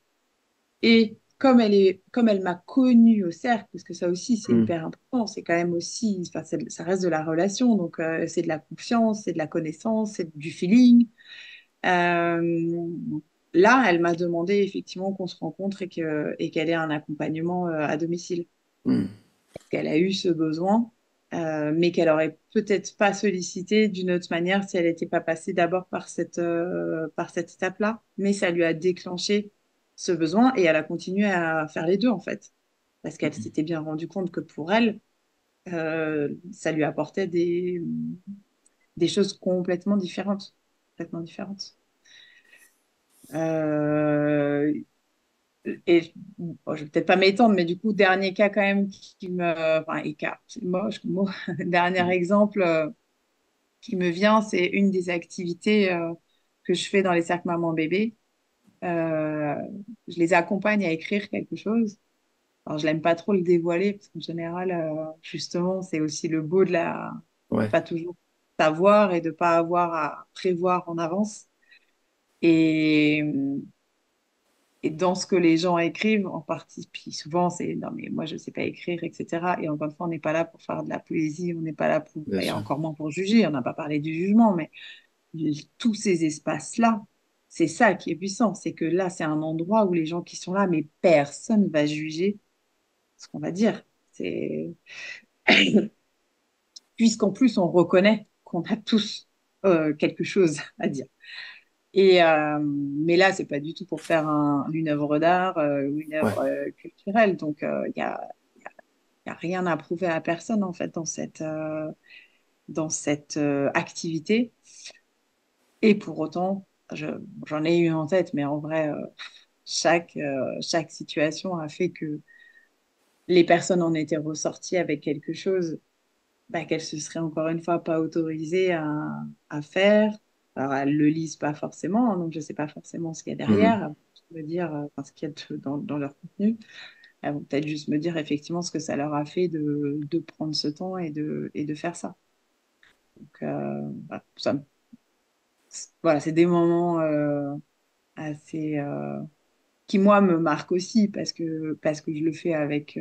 Et comme elle m'a connue au cercle, parce que ça aussi, c'est Hmm. hyper important, c'est quand même aussi, enfin, ça reste de la relation, donc c'est de la confiance, c'est de la connaissance, c'est du feeling. Euh, Là, elle m'a demandé effectivement qu'on se rencontre et qu'elle ait un accompagnement à domicile. Hmm. Parce qu'elle a eu ce besoin, mais qu'elle aurait peut-être pas sollicité d'une autre manière si elle n'était pas passée d'abord par cette étape-là. Mais ça lui a déclenché ce besoin et elle a continué à faire les deux en fait. Parce qu'elle s'était bien rendue compte que pour elle, ça lui apportait des choses complètement différentes. Complètement différentes. Euh, et bon, je vais peut-être pas m'étendre, mais du coup, dernier cas quand même qui me... Enfin, cas, c'est moche comme mot. Dernier exemple qui me vient, c'est une des activités que je fais dans les cercles maman-bébé. Euh, je les accompagne à écrire quelque chose. Alors, je n'aime pas trop le dévoiler, parce qu'en général, justement, c'est aussi le beau de Ouais, pas toujours savoir et de pas avoir à prévoir en avance. Et, et dans ce que les gens écrivent, en partie, puis souvent, c'est non, mais moi, je ne sais pas écrire, etc. Et encore une fois, on n'est pas là pour faire de la poésie, on n'est pas là pour, bien et sûr. encore moins pour juger, on n'a pas parlé du jugement, mais tous ces espaces-là, c'est ça qui est puissant, c'est que là, c'est un endroit où les gens qui sont là, mais personne va juger ce qu'on va dire. C'est puisqu'en plus, on reconnaît qu'on a tous quelque chose à dire. Et, mais là, c'est pas du tout pour faire une œuvre d'art ou une Ouais, œuvre culturelle. Donc, y a rien à prouver à personne, en fait, dans cette activité. Et pour autant, j'en ai eu en tête, mais en vrai, chaque situation a fait que les personnes en étaient ressorties avec quelque chose bah, qu'elles se seraient encore une fois pas autorisées à faire. Alors, elles le lisent pas forcément, hein, donc je sais pas forcément ce qu'il y a Mhm. derrière. Elles vont juste me dire enfin, ce qu'il y a dans leur contenu. Elles vont peut-être juste me dire effectivement ce que ça leur a fait de prendre ce temps et de faire ça. Donc, voilà, voilà, c'est des moments assez qui, moi, me marquent aussi parce que je le fais avec,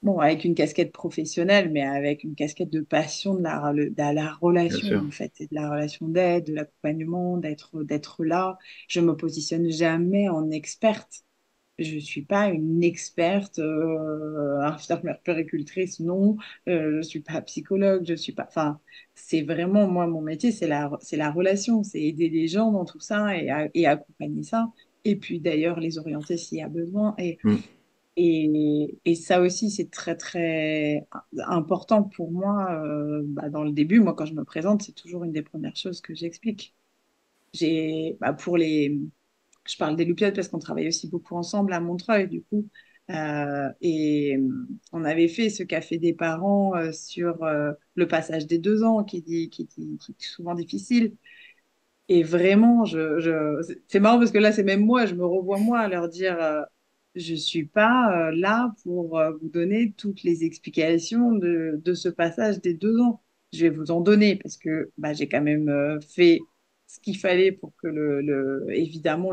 bon, avec une casquette professionnelle, mais avec une casquette de passion de la Bien relation, sûr. en fait, et de la relation d'aide, de l'accompagnement, d'être là. Je me positionne jamais en experte. Je suis pas une experte, infirmière puéricultrice, non. Je suis pas psychologue, je suis pas. Enfin, c'est vraiment moi mon métier, c'est la relation, c'est aider les gens dans tout ça et accompagner ça. Et puis d'ailleurs les orienter s'il y a besoin. Hmm. Et ça aussi, c'est très, très important pour moi. Bah, dans le début, moi, quand je me présente, c'est toujours une des premières choses que j'explique. Bah, je parle des loupiotes parce qu'on travaille aussi beaucoup ensemble à Montreuil, du coup. On avait fait ce café des parents sur le passage des 2 ans, qui est souvent difficile. Et vraiment, c'est marrant parce que là, c'est même moi, je me revois moi à leur dire, je suis pas là pour vous donner toutes les explications de ce passage des 2 ans. Je vais vous en donner parce que bah, j'ai quand même fait ce qu'il fallait pour que évidemment,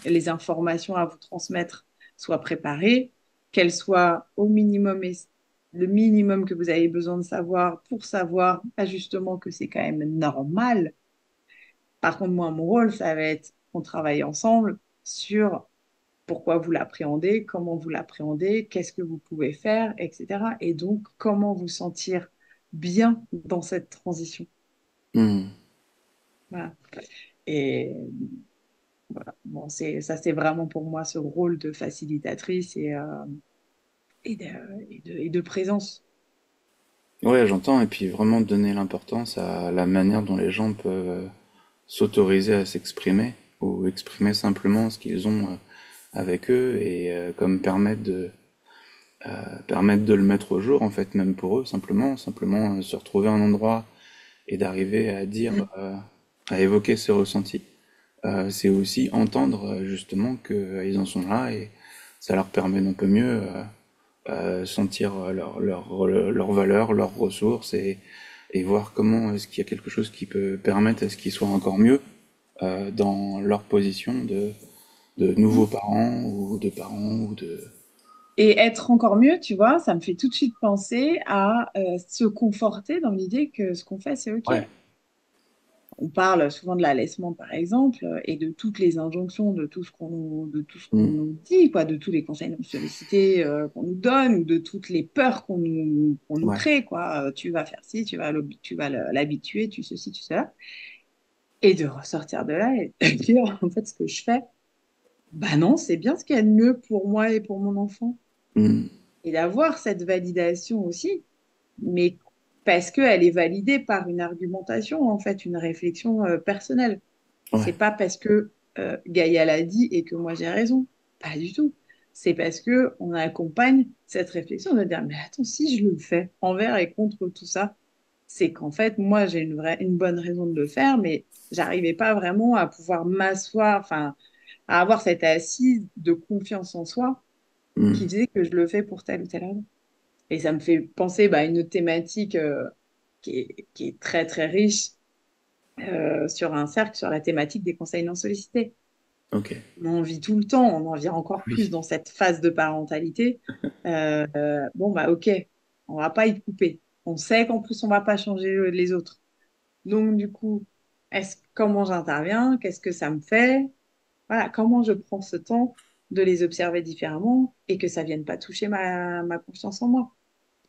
les informations à vous transmettre soient préparées, qu'elles soient au minimum le minimum que vous avez besoin de savoir pour savoir bah, justement que c'est quand même normal. Par contre, moi, mon rôle, ça va être qu'on travaille ensemble sur pourquoi vous l'appréhendez, comment vous l'appréhendez, qu'est-ce que vous pouvez faire, etc. Et donc, comment vous sentir bien dans cette transition. Hmm. Voilà. Et voilà. Bon, c'est vraiment pour moi ce rôle de facilitatrice et de, et de présence. Ouais, j'entends, et puis vraiment donner l'importance à la manière dont les gens peuvent s'autoriser à s'exprimer, ou exprimer simplement ce qu'ils ont avec eux, et comme permettre de le mettre au jour, en fait, même pour eux, simplement se retrouver à un endroit et d'arriver à dire, Mm. à évoquer ses ressentis. C'est aussi entendre justement qu'ils en sont là, et ça leur permet d'un peu mieux sentir leur valeur, leurs ressources, et voir comment est-ce qu'il y a quelque chose qui peut permettre à ce qu'ils soient encore mieux dans leur position de nouveaux Mm. parents ou de parents ou de... Et être encore mieux, tu vois, ça me fait tout de suite penser à se conforter dans l'idée que ce qu'on fait, c'est OK. Ouais. On parle souvent de l'allaitement, par exemple, et de toutes les injonctions, de tout ce qu'on Mm. nous dit, quoi, de tous les conseils non sollicités qu'on nous donne, ou de toutes les peurs qu'on nous Ouais. crée, quoi. Tu vas faire ci, tu vas l'habituer, tu ceci, tu cela. Et de ressortir de là et de dire, en fait, ce que je fais, bah non, c'est bien ce qu'il y a de mieux pour moi et pour mon enfant. Mm. Et d'avoir cette validation aussi, mais parce qu'elle est validée par une argumentation, en fait, une réflexion personnelle. Ouais. C'est pas parce que Gaïa l'a dit et que moi j'ai raison. Pas du tout. C'est parce que on accompagne cette réflexion de dire, mais attends, si je le fais envers et contre tout ça, c'est qu'en fait, moi j'ai une bonne raison de le faire, mais j'arrivais pas vraiment à pouvoir m'asseoir, enfin, à avoir cette assise de confiance en soi qui Mm. faisait que je le fais pour telle ou telle raison. Et ça me fait penser à une autre thématique qui est très très riche sur un cercle, sur la thématique des conseils non sollicités. Ok. On en vit tout le temps, on en vit encore plus Oui. dans cette phase de parentalité. Bon, bah ok, on va pas y couper. On sait qu'en plus, on va pas changer les autres. Donc, du coup, comment j'interviens? Qu'est-ce que ça me fait? Voilà, comment je prends ce temps de les observer différemment et que ça vienne pas toucher ma confiance en moi.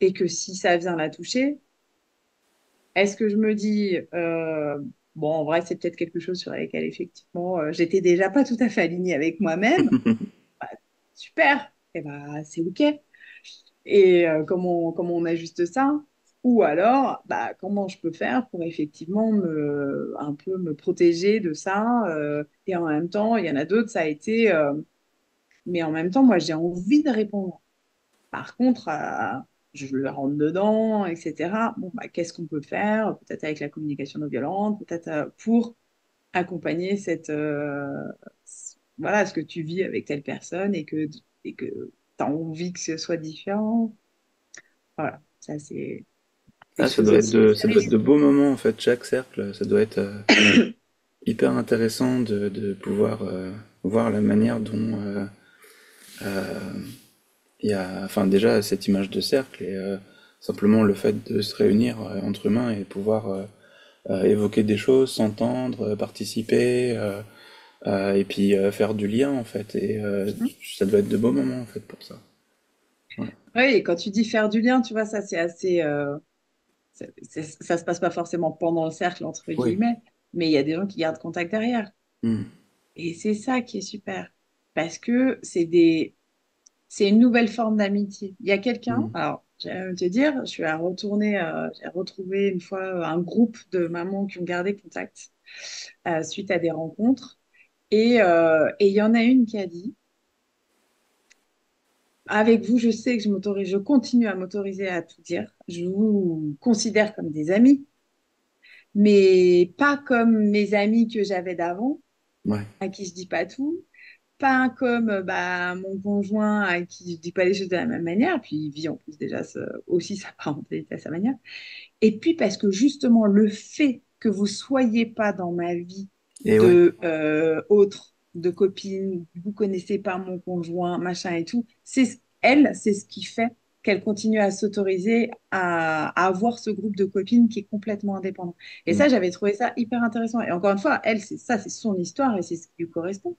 Et que si ça vient la toucher, est-ce que je me dis, bon, en vrai, c'est peut-être quelque chose sur lequel, effectivement, j'étais déjà pas tout à fait alignée avec moi-même. Bah, super, et ben c'est OK. Et comment on ajuste ça? Ou alors, bah, comment je peux faire pour effectivement un peu me protéger de ça? Et en même temps, il y en a d'autres, ça a été, mais en même temps, moi, j'ai envie de répondre. Par contre, je le rentre dedans, etc. Bon, bah, qu'est-ce qu'on peut faire? Peut-être avec la communication non violente, peut-être pour accompagner voilà, ce que tu vis avec telle personne et que tu as envie que ce soit différent. Voilà, ça, c'est des Ah, choses aussi assez ça doit être riches. de beaux moments en fait, chaque cercle, ça doit être hyper intéressant de pouvoir voir la manière dont il y a, enfin déjà cette image de cercle, et simplement le fait de se réunir entre humains et pouvoir évoquer des choses, s'entendre, participer, et puis faire du lien en fait, et ça doit être de beaux moments en fait pour ça. Ouais. Oui, et quand tu dis faire du lien, tu vois, ça, c'est assez. Ça se passe pas forcément pendant le cercle, entre Oui. guillemets, mais il y a des gens qui gardent contact derrière. Hmm. Et c'est ça qui est super. Parce que c'est une nouvelle forme d'amitié. Il y a quelqu'un, Hmm. alors, j'allais te dire, je suis à retourner, j'ai retrouvé une fois un groupe de mamans qui ont gardé contact suite à des rencontres. Et il y en a une qui a dit, avec vous, je sais que je continue à m'autoriser à tout dire. Je vous considère comme des amis, mais pas comme mes amis que j'avais d'avant, Ouais. à qui je dis pas tout. Pas comme bah, mon conjoint à qui je dis pas les choses de la même manière, puis il vit en plus déjà aussi sa parentalité à sa manière. Et puis parce que justement le fait que vous soyez pas dans ma vie Et ouais. de autre, de copine, vous connaissez pas mon conjoint, machin et tout, c'est ce qui fait qu'elle continue à s'autoriser à avoir ce groupe de copines qui est complètement indépendant. Et Hmm. ça, j'avais trouvé ça hyper intéressant. Et encore une fois, elle, c'est ça, c'est son histoire et c'est ce qui lui correspond.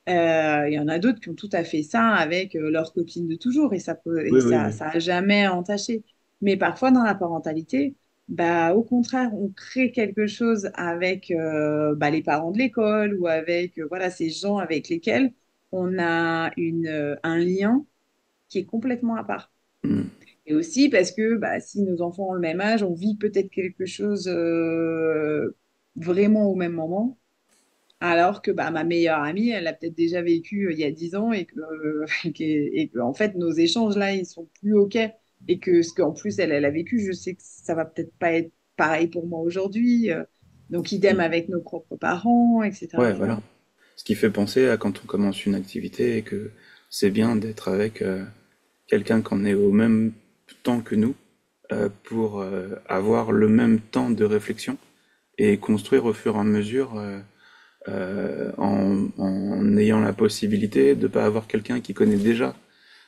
Il y en a d'autres qui ont tout à fait ça avec leur copine de toujours et Oui, oui, oui. ça a jamais entaché. Mais parfois, dans la parentalité, bah, au contraire, on crée quelque chose avec bah, les parents de l'école ou avec voilà, ces gens avec lesquels on a un lien qui est complètement à part. Mm. Et aussi parce que bah, si nos enfants ont le même âge, on vit peut-être quelque chose vraiment au même moment. Alors que bah, ma meilleure amie, elle l'a peut-être déjà vécu il y a 10 ans et et que, en fait, nos échanges là, ils sont plus OK. Et que ce qu'en plus, elle a vécu, je sais que ça va peut-être pas être pareil pour moi aujourd'hui. Donc, idem Mm. avec nos propres parents, etc., Ouais, etc. voilà. Ce qui fait penser à quand on commence une activité et que c'est bien d'être avec quelqu'un qu'on est au même temps que nous pour avoir le même temps de réflexion et construire au fur et à mesure en ayant la possibilité de ne pas avoir quelqu'un qui connaît déjà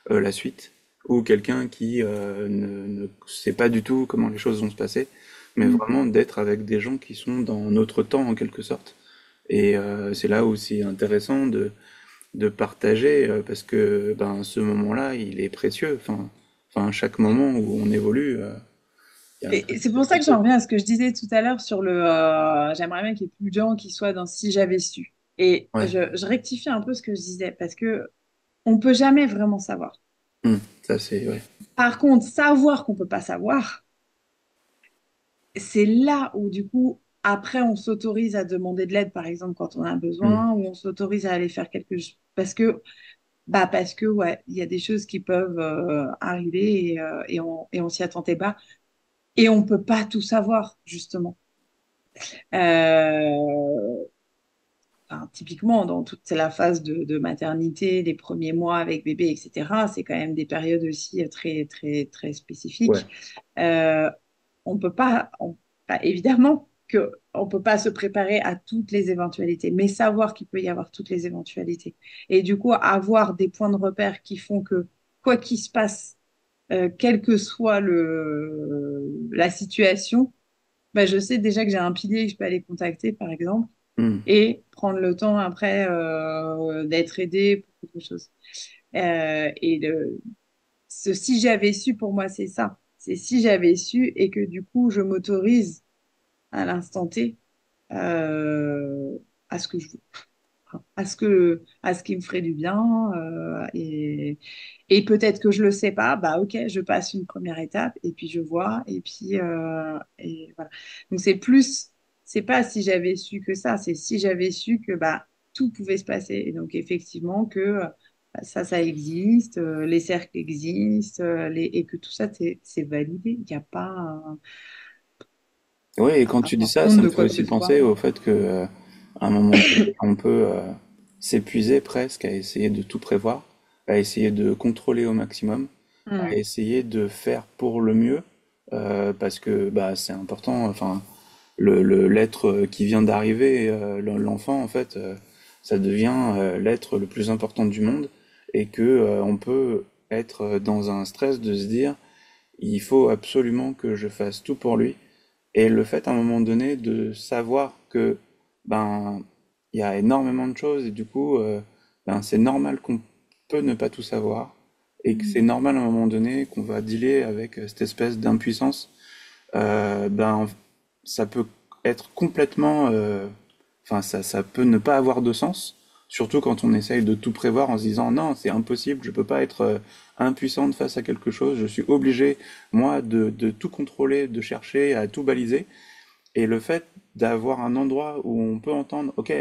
la suite ou quelqu'un qui ne sait pas du tout comment les choses vont se passer, mais Mm. vraiment d'être avec des gens qui sont dans notre temps en quelque sorte. Et c'est là où c'est intéressant de partager parce que ben, ce moment-là, il est précieux. Enfin, chaque moment où on évolue, il y a un truc Et c'est qui est pour ça que précieux. j'en reviens à ce que je disais tout à l'heure sur j'aimerais bien qu'il y ait plus de gens qui soient dans si j'avais su. Et Ouais. je rectifie un peu ce que je disais parce que on peut jamais vraiment savoir. Ça c'est ouais. Par contre, savoir qu'on peut pas savoir, c'est là où du coup, après, on s'autorise à demander de l'aide, par exemple, quand on a Hmm. besoin, ou on s'autorise à aller faire quelque chose. Parce que, ouais, il y a des choses qui peuvent arriver et on s'y attendait pas. Et on peut pas tout savoir, justement. Euh, enfin, typiquement, dans toute la phase de maternité, les premiers mois avec bébé, etc., c'est quand même des périodes aussi très, très, très Ouais. spécifiques. Euh, on peut pas, bah, évidemment que on peut pas se préparer à toutes les éventualités, mais savoir qu'il peut y avoir toutes les éventualités. Et du coup, avoir des points de repère qui font que, quoi qu'il se passe, quelle que soit la situation, bah, je sais déjà que j'ai un pilier que je peux aller contacter, par exemple, Hmm. et prendre le temps après d'être aidé pour quelque chose. Et ce si j'avais su, pour moi, c'est ça. C'est si j'avais su et que du coup, je m'autorise à l'instant T euh, à ce que je veux, à ce qui me ferait du bien. Et peut-être que je le sais pas, bah ok, je passe une première étape et puis je vois. Et voilà. Donc c'est pas si j'avais su que ça, c'est si j'avais su que bah, tout pouvait se passer. Et donc effectivement que bah, ça existe, les cercles existent, et que tout ça, c'est validé. Il n'y a pas Ouais, et quand tu dis avoir ça, honte ça me de fait quoi que aussi ce soit. penser au fait que à un moment donné, on peut s'épuiser presque à essayer de tout prévoir, à essayer de contrôler au maximum, à Mm. essayer de faire pour le mieux, parce que bah c'est important. Enfin, l'être qui vient d'arriver, l'enfant en fait, ça devient l'être le plus important du monde, et que on peut être dans un stress de se dire, il faut absolument que je fasse tout pour lui. Et le fait à un moment donné de savoir que ben il y a énormément de choses et du coup ben, c'est normal qu'on peut ne pas tout savoir et que c'est Mm. normal à un moment donné qu'on va dealer avec cette espèce d'impuissance, ben ça peut être complètement enfin ça peut ne pas avoir de sens, surtout quand on essaye de tout prévoir en se disant non, c'est impossible, je peux pas être impuissante face à quelque chose, je suis obligé moi de tout contrôler, de chercher à tout baliser. Et le fait d'avoir un endroit où on peut entendre, ok,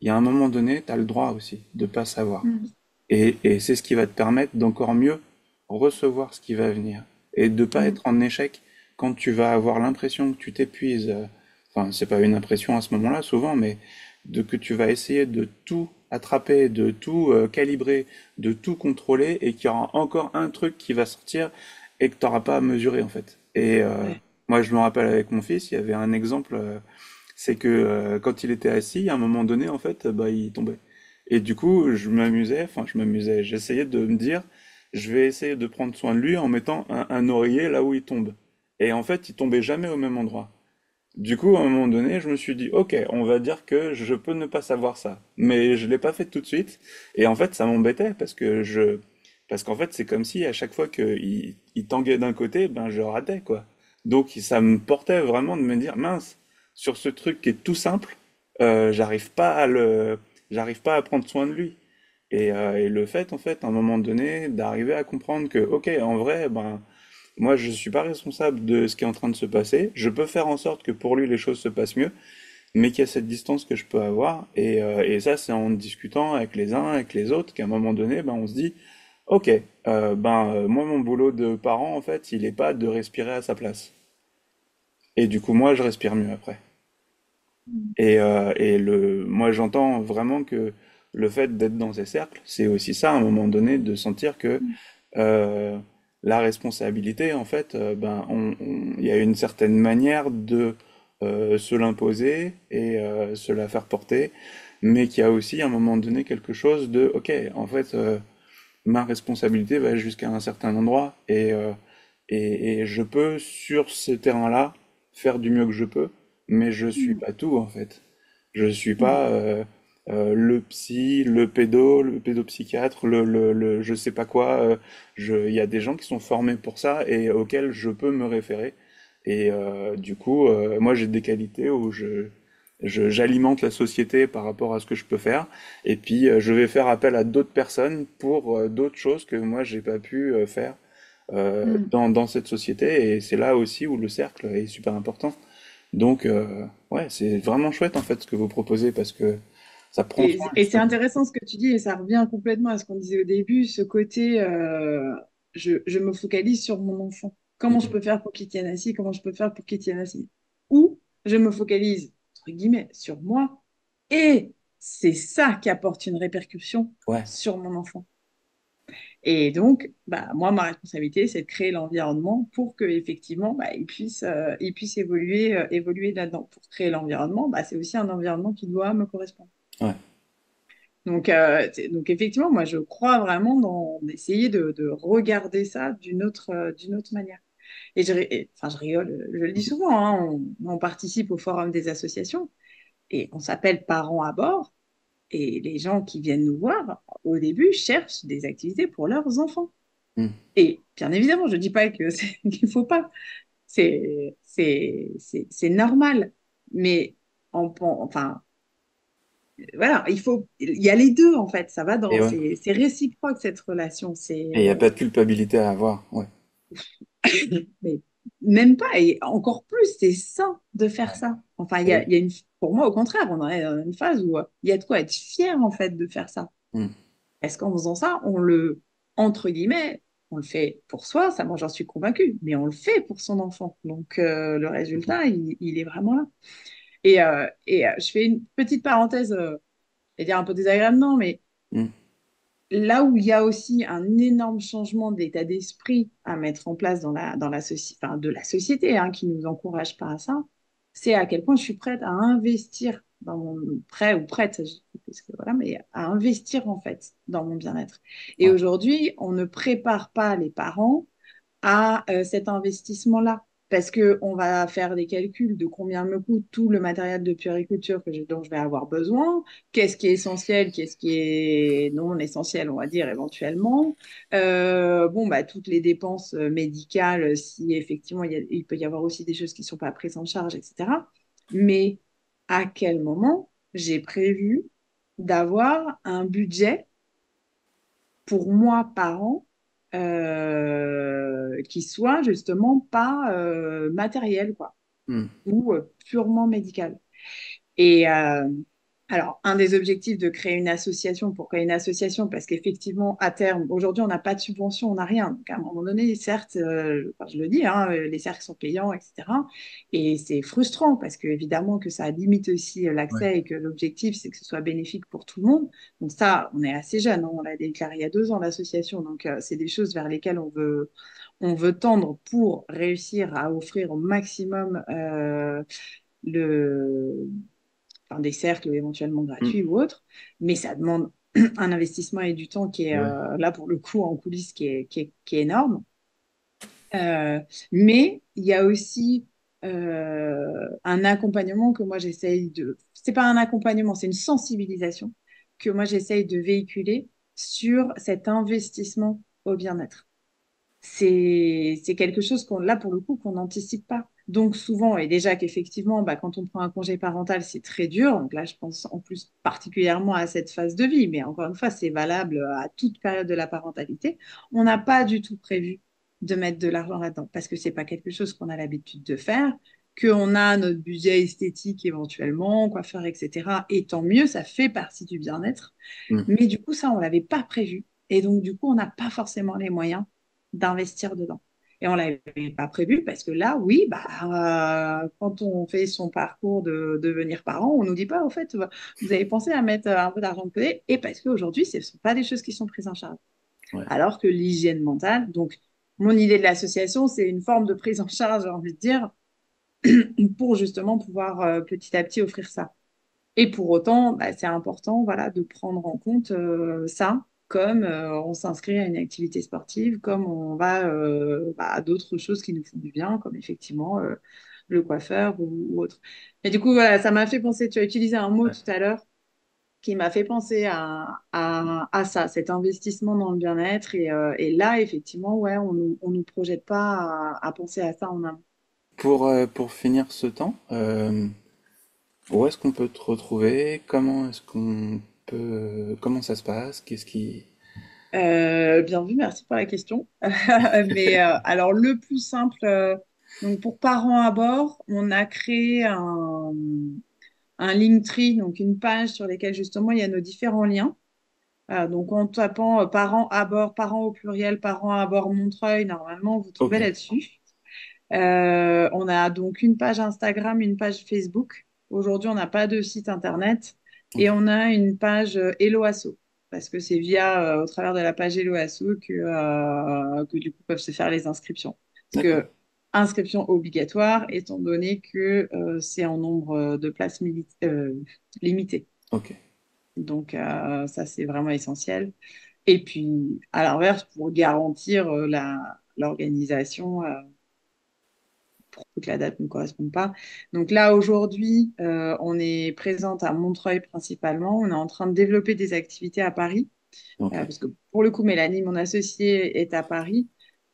il y a un moment donné, tu as le droit aussi de pas savoir. Mm. Et c'est ce qui va te permettre d'encore mieux recevoir ce qui va venir. Et de pas Mm. être en échec quand tu vas avoir l'impression que tu t'épuises. Enfin, c'est pas une impression à ce moment-là, souvent, mais de que tu vas essayer de tout attraper, de tout calibrer, de tout contrôler, et qu'il y aura encore un truc qui va sortir et que tu n'auras pas à mesurer, en fait. Et Ouais. moi, je me rappelle avec mon fils, il y avait un exemple, c'est que quand il était assis, à un moment donné, en fait, bah, il tombait. Et du coup, je m'amusais, j'essayais de me dire, je vais essayer de prendre soin de lui en mettant un oreiller là où il tombe. Et en fait, il tombait jamais au même endroit. Du coup, à un moment donné, je me suis dit, ok, on va dire que je peux ne pas savoir ça. Mais je l'ai pas fait tout de suite. Et en fait, ça m'embêtait parce que Parce qu'en fait, c'est comme si à chaque fois qu'il tanguait d'un côté, ben je ratais, quoi. Donc ça me portait vraiment de me dire, mince, sur ce truc qui est tout simple, j'arrive pas à prendre soin de lui. Et le fait, en fait, à un moment donné, d'arriver à comprendre que, ok, en vrai, ben, moi, je suis pas responsable de ce qui est en train de se passer. Je peux faire en sorte que pour lui, les choses se passent mieux, mais qu'il y a cette distance que je peux avoir. Et ça, c'est en discutant avec les uns, avec les autres, qu'à un moment donné, ben, on se dit, ok, moi, mon boulot de parent, en fait, il est pas de respirer à sa place. Et du coup, moi, je respire mieux après. Mm. Moi, j'entends vraiment que le fait d'être dans ces cercles, c'est aussi ça, à un moment donné, de sentir que euh, la responsabilité, en fait, il y a une certaine manière de se l'imposer et se la faire porter, mais qu'il y a aussi, à un moment donné, quelque chose de, ok, en fait, ma responsabilité va jusqu'à un certain endroit et je peux, sur ce terrain-là, faire du mieux que je peux, mais je suis Mm. pas tout, en fait. Je suis Mm. pas le psy, le pédopsychiatre, je sais pas quoi. Il y a des gens qui sont formés pour ça et auxquels je peux me référer. Du coup, moi j'ai des qualités où j'alimente la société par rapport à ce que je peux faire. Et puis je vais faire appel à d'autres personnes pour d'autres choses que moi j'ai pas pu faire Mm. dans cette société. Et c'est là aussi où le cercle est super important. Donc, ouais, c'est vraiment chouette en fait ce que vous proposez parce que ça prend soin Et c'est justement. intéressant ce que tu dis, et ça revient complètement à ce qu'on disait au début, ce côté, je me focalise sur mon enfant. Comment je Mm. peux faire pour qu'il tienne assis? Comment je peux faire pour qu'il tienne assis? Ou je me focalise, entre guillemets, sur moi, et c'est ça qui apporte une répercussion Ouais, sur mon enfant. Et donc, bah, moi, ma responsabilité, c'est de créer l'environnement pour que effectivement, bah, il puisse évoluer, évoluer là-dedans. Pour créer l'environnement, bah, c'est aussi un environnement qui doit me correspondre. ouais. Donc effectivement, moi, je crois vraiment dans essayer de regarder ça d'une autre manière. Enfin, je rigole, je le dis souvent, hein, on participe au forum des associations et on s'appelle parents à bord. Et les gens qui viennent nous voir, au début, cherchent des activités pour leurs enfants. Mm. Et bien évidemment, je ne dis pas que qu'il ne faut pas. C'est normal. Mais enfin, voilà, il y a les deux en fait. Ça va Et ouais. c'est réciproque cette relation. Et il n'y a pas de culpabilité à avoir. Ouais. Mais même pas. Et encore plus, c'est sain de faire Ouais. ça. Enfin, Et oui. il y a pour moi, au contraire, on est dans une phase où il y a de quoi être fier en fait de faire ça. Mm. Parce qu'en faisant ça, entre guillemets, on le fait pour soi, ça, moi j'en suis convaincue, mais on le fait pour son enfant. Donc le résultat, il est vraiment là. Je fais une petite parenthèse, je vais dire un peu désagréable, non, mais Mm. là où il y a aussi un énorme changement d'état d'esprit à mettre en place enfin, de la société, hein, qui ne nous encourage pas à ça, c'est à quel point je suis prête à investir dans mon prêt ou prête, parce que voilà, mais à investir en fait dans mon bien-être. Et Ouais. aujourd'hui, on ne prépare pas les parents à cet investissement-là. Parce qu'on va faire des calculs de combien me coûte tout le matériel de puériculture dont je vais avoir besoin, qu'est-ce qui est essentiel, qu'est-ce qui est non essentiel, on va dire éventuellement. Bon, bah, toutes les dépenses médicales, si effectivement il peut y avoir aussi des choses qui ne sont pas prises en charge, etc. Mais à quel moment j'ai prévu d'avoir un budget pour moi, parent, qui soit justement pas matériel, quoi, Mm. ou purement médical. Et alors, un des objectifs de créer une association, pourquoi une association? Parce qu'effectivement, à terme, aujourd'hui, on n'a pas de subvention, on n'a rien. Donc, à un moment donné, certes, enfin, je le dis, hein, les cercles sont payants, etc. Et c'est frustrant parce que, évidemment, que ça limite aussi Ouais. l'accès et que l'objectif, c'est que ce soit bénéfique pour tout le monde. Donc, ça, on est assez jeune, hein, on l'a déclaré il y a 2 ans, l'association. Donc, c'est des choses vers lesquelles on veut tendre pour réussir à offrir au maximum le enfin, des cercles éventuellement Mm. gratuits ou autres, mais ça demande un investissement et du temps qui est Et ouais. là pour le coup en coulisses qui est énorme. Euh, mais il y a aussi un accompagnement que moi j'essaye de... C'est pas un accompagnement, c'est une sensibilisation que moi j'essaye de véhiculer sur cet investissement au bien-être. C'est quelque chose qu'on, là, pour le coup, qu'on n'anticipe pas. Donc, souvent, et déjà qu'effectivement, bah, quand on prend un congé parental, c'est très dur. Donc là, je pense en plus particulièrement à cette phase de vie, mais encore une fois, c'est valable à toute période de la parentalité. On n'a pas du tout prévu de mettre de l'argent là-dedans parce que c'est pas quelque chose qu'on a l'habitude de faire, qu'on a notre budget esthétique éventuellement, coiffeur, etc. Et tant mieux, ça fait partie du bien-être. Mm. Mais du coup, ça, on l'avait pas prévu. Et donc, du coup, on n'a pas forcément les moyens d'investir dedans. Et on ne l'avait pas prévu parce que là, oui, bah, quand on fait son parcours de devenir parent, on ne nous dit pas, au fait, vous avez pensé à mettre un peu d'argent de côté, et parce qu'aujourd'hui, ce ne sont pas des choses qui sont prises en charge. Ouais. Alors que l'hygiène mentale, donc mon idée de l'association, c'est une forme de prise en charge, j'ai envie de dire, pour justement pouvoir petit à petit offrir ça. Et pour autant, bah, c'est important, voilà, de prendre en compte ça, comme on s'inscrit à une activité sportive, comme on va bah, à d'autres choses qui nous font du bien, comme effectivement le coiffeur ou autre. Et du coup, voilà, ça m'a fait penser, tu as utilisé un mot Ouais. tout à l'heure qui m'a fait penser à ça, cet investissement dans le bien-être. Et là, effectivement, ouais, on nous projette pas à penser à ça en amont. Pour finir ce temps, où est-ce qu'on peut te retrouver? Comment est-ce qu'on peut, comment ça se passe? Qu'est-ce qui... Bien vu, merci pour la question. Mais alors, le plus simple, donc pour parents à bord, on a créé un Linktree, donc une page sur laquelle justement il y a nos différents liens. Donc en tapant parents à bord, parents au pluriel, parents à bord Montreuil, normalement vous Ok, trouvez là-dessus. On a donc une page Instagram, une page Facebook. Aujourd'hui, on n'a pas de site internet ok, et on a une page Hello Asso parce que c'est via, au travers de la page Hello Asso que du coup peuvent se faire les inscriptions. Parce d'accord, que inscription obligatoire étant donné que c'est en nombre de places limité. ok. Donc ça, c'est vraiment essentiel. Et puis, à l'inverse, pour garantir l'organisation, que la date ne correspond pas. Donc là, aujourd'hui, on est présente à Montreuil principalement. On est en train de développer des activités à Paris, Ok, parce que pour le coup, Mélanie, mon associée, est à Paris.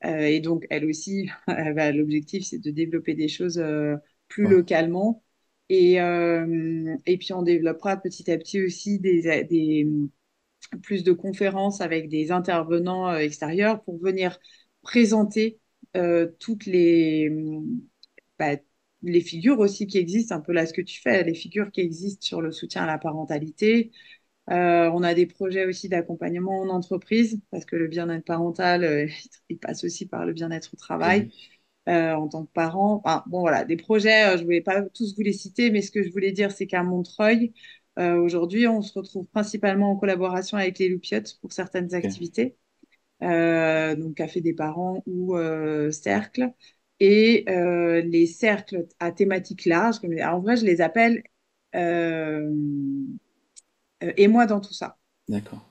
Et donc, elle aussi, l'objectif, c'est de développer des choses plus ouais, localement. Et puis, on développera petit à petit aussi plus de conférences avec des intervenants extérieurs pour venir présenter toutes bah, les figures aussi qui existent, un peu là ce que tu fais, les figures qui existent sur le soutien à la parentalité. On a des projets aussi d'accompagnement en entreprise, parce que le bien-être parental, il passe aussi par le bien-être au et travail oui, en tant que parent. Enfin, bon, voilà, des projets, je ne voulais pas tous vous les citer, mais ce que je voulais dire, c'est qu'à Montreuil, aujourd'hui, on se retrouve principalement en collaboration avec les Loupiottes pour certaines ok, activités, donc café des parents ou cercle. Et les cercles à thématique large, en vrai, je les appelle euh, Et moi dans tout ça. d'accord,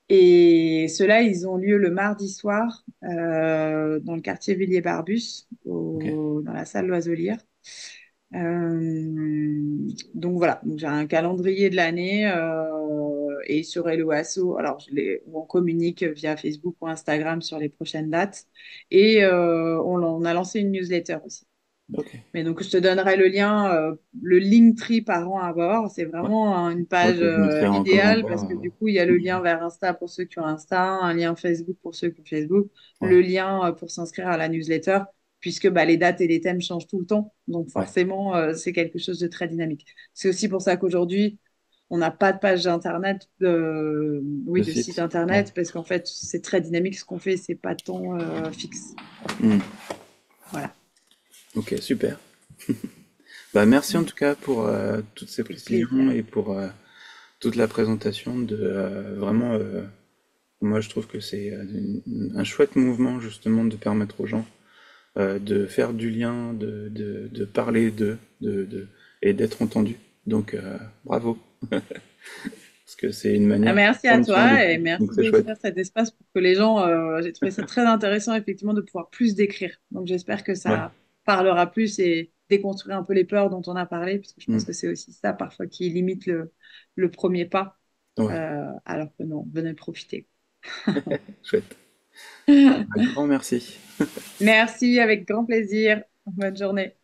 Et ceux-là, ils ont lieu le mardi soir dans le quartier Villiers-Barbus, ok, dans la salle Loiselière. Donc voilà, donc j'ai un calendrier de l'année et sur Hello Asso, alors on communique via Facebook ou Instagram sur les prochaines dates et on a lancé une newsletter aussi. ok, Mais donc, je te donnerai le lien, le Linktree parent à bord. C'est ouais, vraiment une page ok, je mettrai en idéale commentaire. parce que du coup, il y a le lien vers Insta pour ceux qui ont Insta, un lien Facebook pour ceux qui ont Facebook, Ouais, le lien pour s'inscrire à la newsletter, puisque bah, les dates et les thèmes changent tout le temps. Donc, ouais, forcément, c'est quelque chose de très dynamique. C'est aussi pour ça qu'aujourd'hui, on n'a pas de page internet, oui, le de site site, ouais. internet, parce qu'en fait, c'est très dynamique ce qu'on fait, c'est pas tant fixe. Hmm. Voilà, Ok, super. Bah, merci en tout cas pour toutes ces avec plaisir. précisions et pour toute la présentation de vraiment. Moi, je trouve que c'est un chouette mouvement justement de permettre aux gens de faire du lien, de parler d'eux, et d'être entendus. Donc, bravo, parce que c'est une Ah, manière de merci à prendre soin des toi et gens. Donc, merci c'est chouette. d'offrir cet espace pour que les gens, j'ai trouvé ça très intéressant effectivement de pouvoir plus décrire. Donc j'espère que Ouais. ça parlera plus et déconstruire un peu les peurs dont on a parlé, parce que je Hmm. pense que c'est aussi ça parfois qui limite le premier pas, Ouais, alors que non, venez profiter. chouette. Un grand merci. Merci, avec grand plaisir. Bonne journée.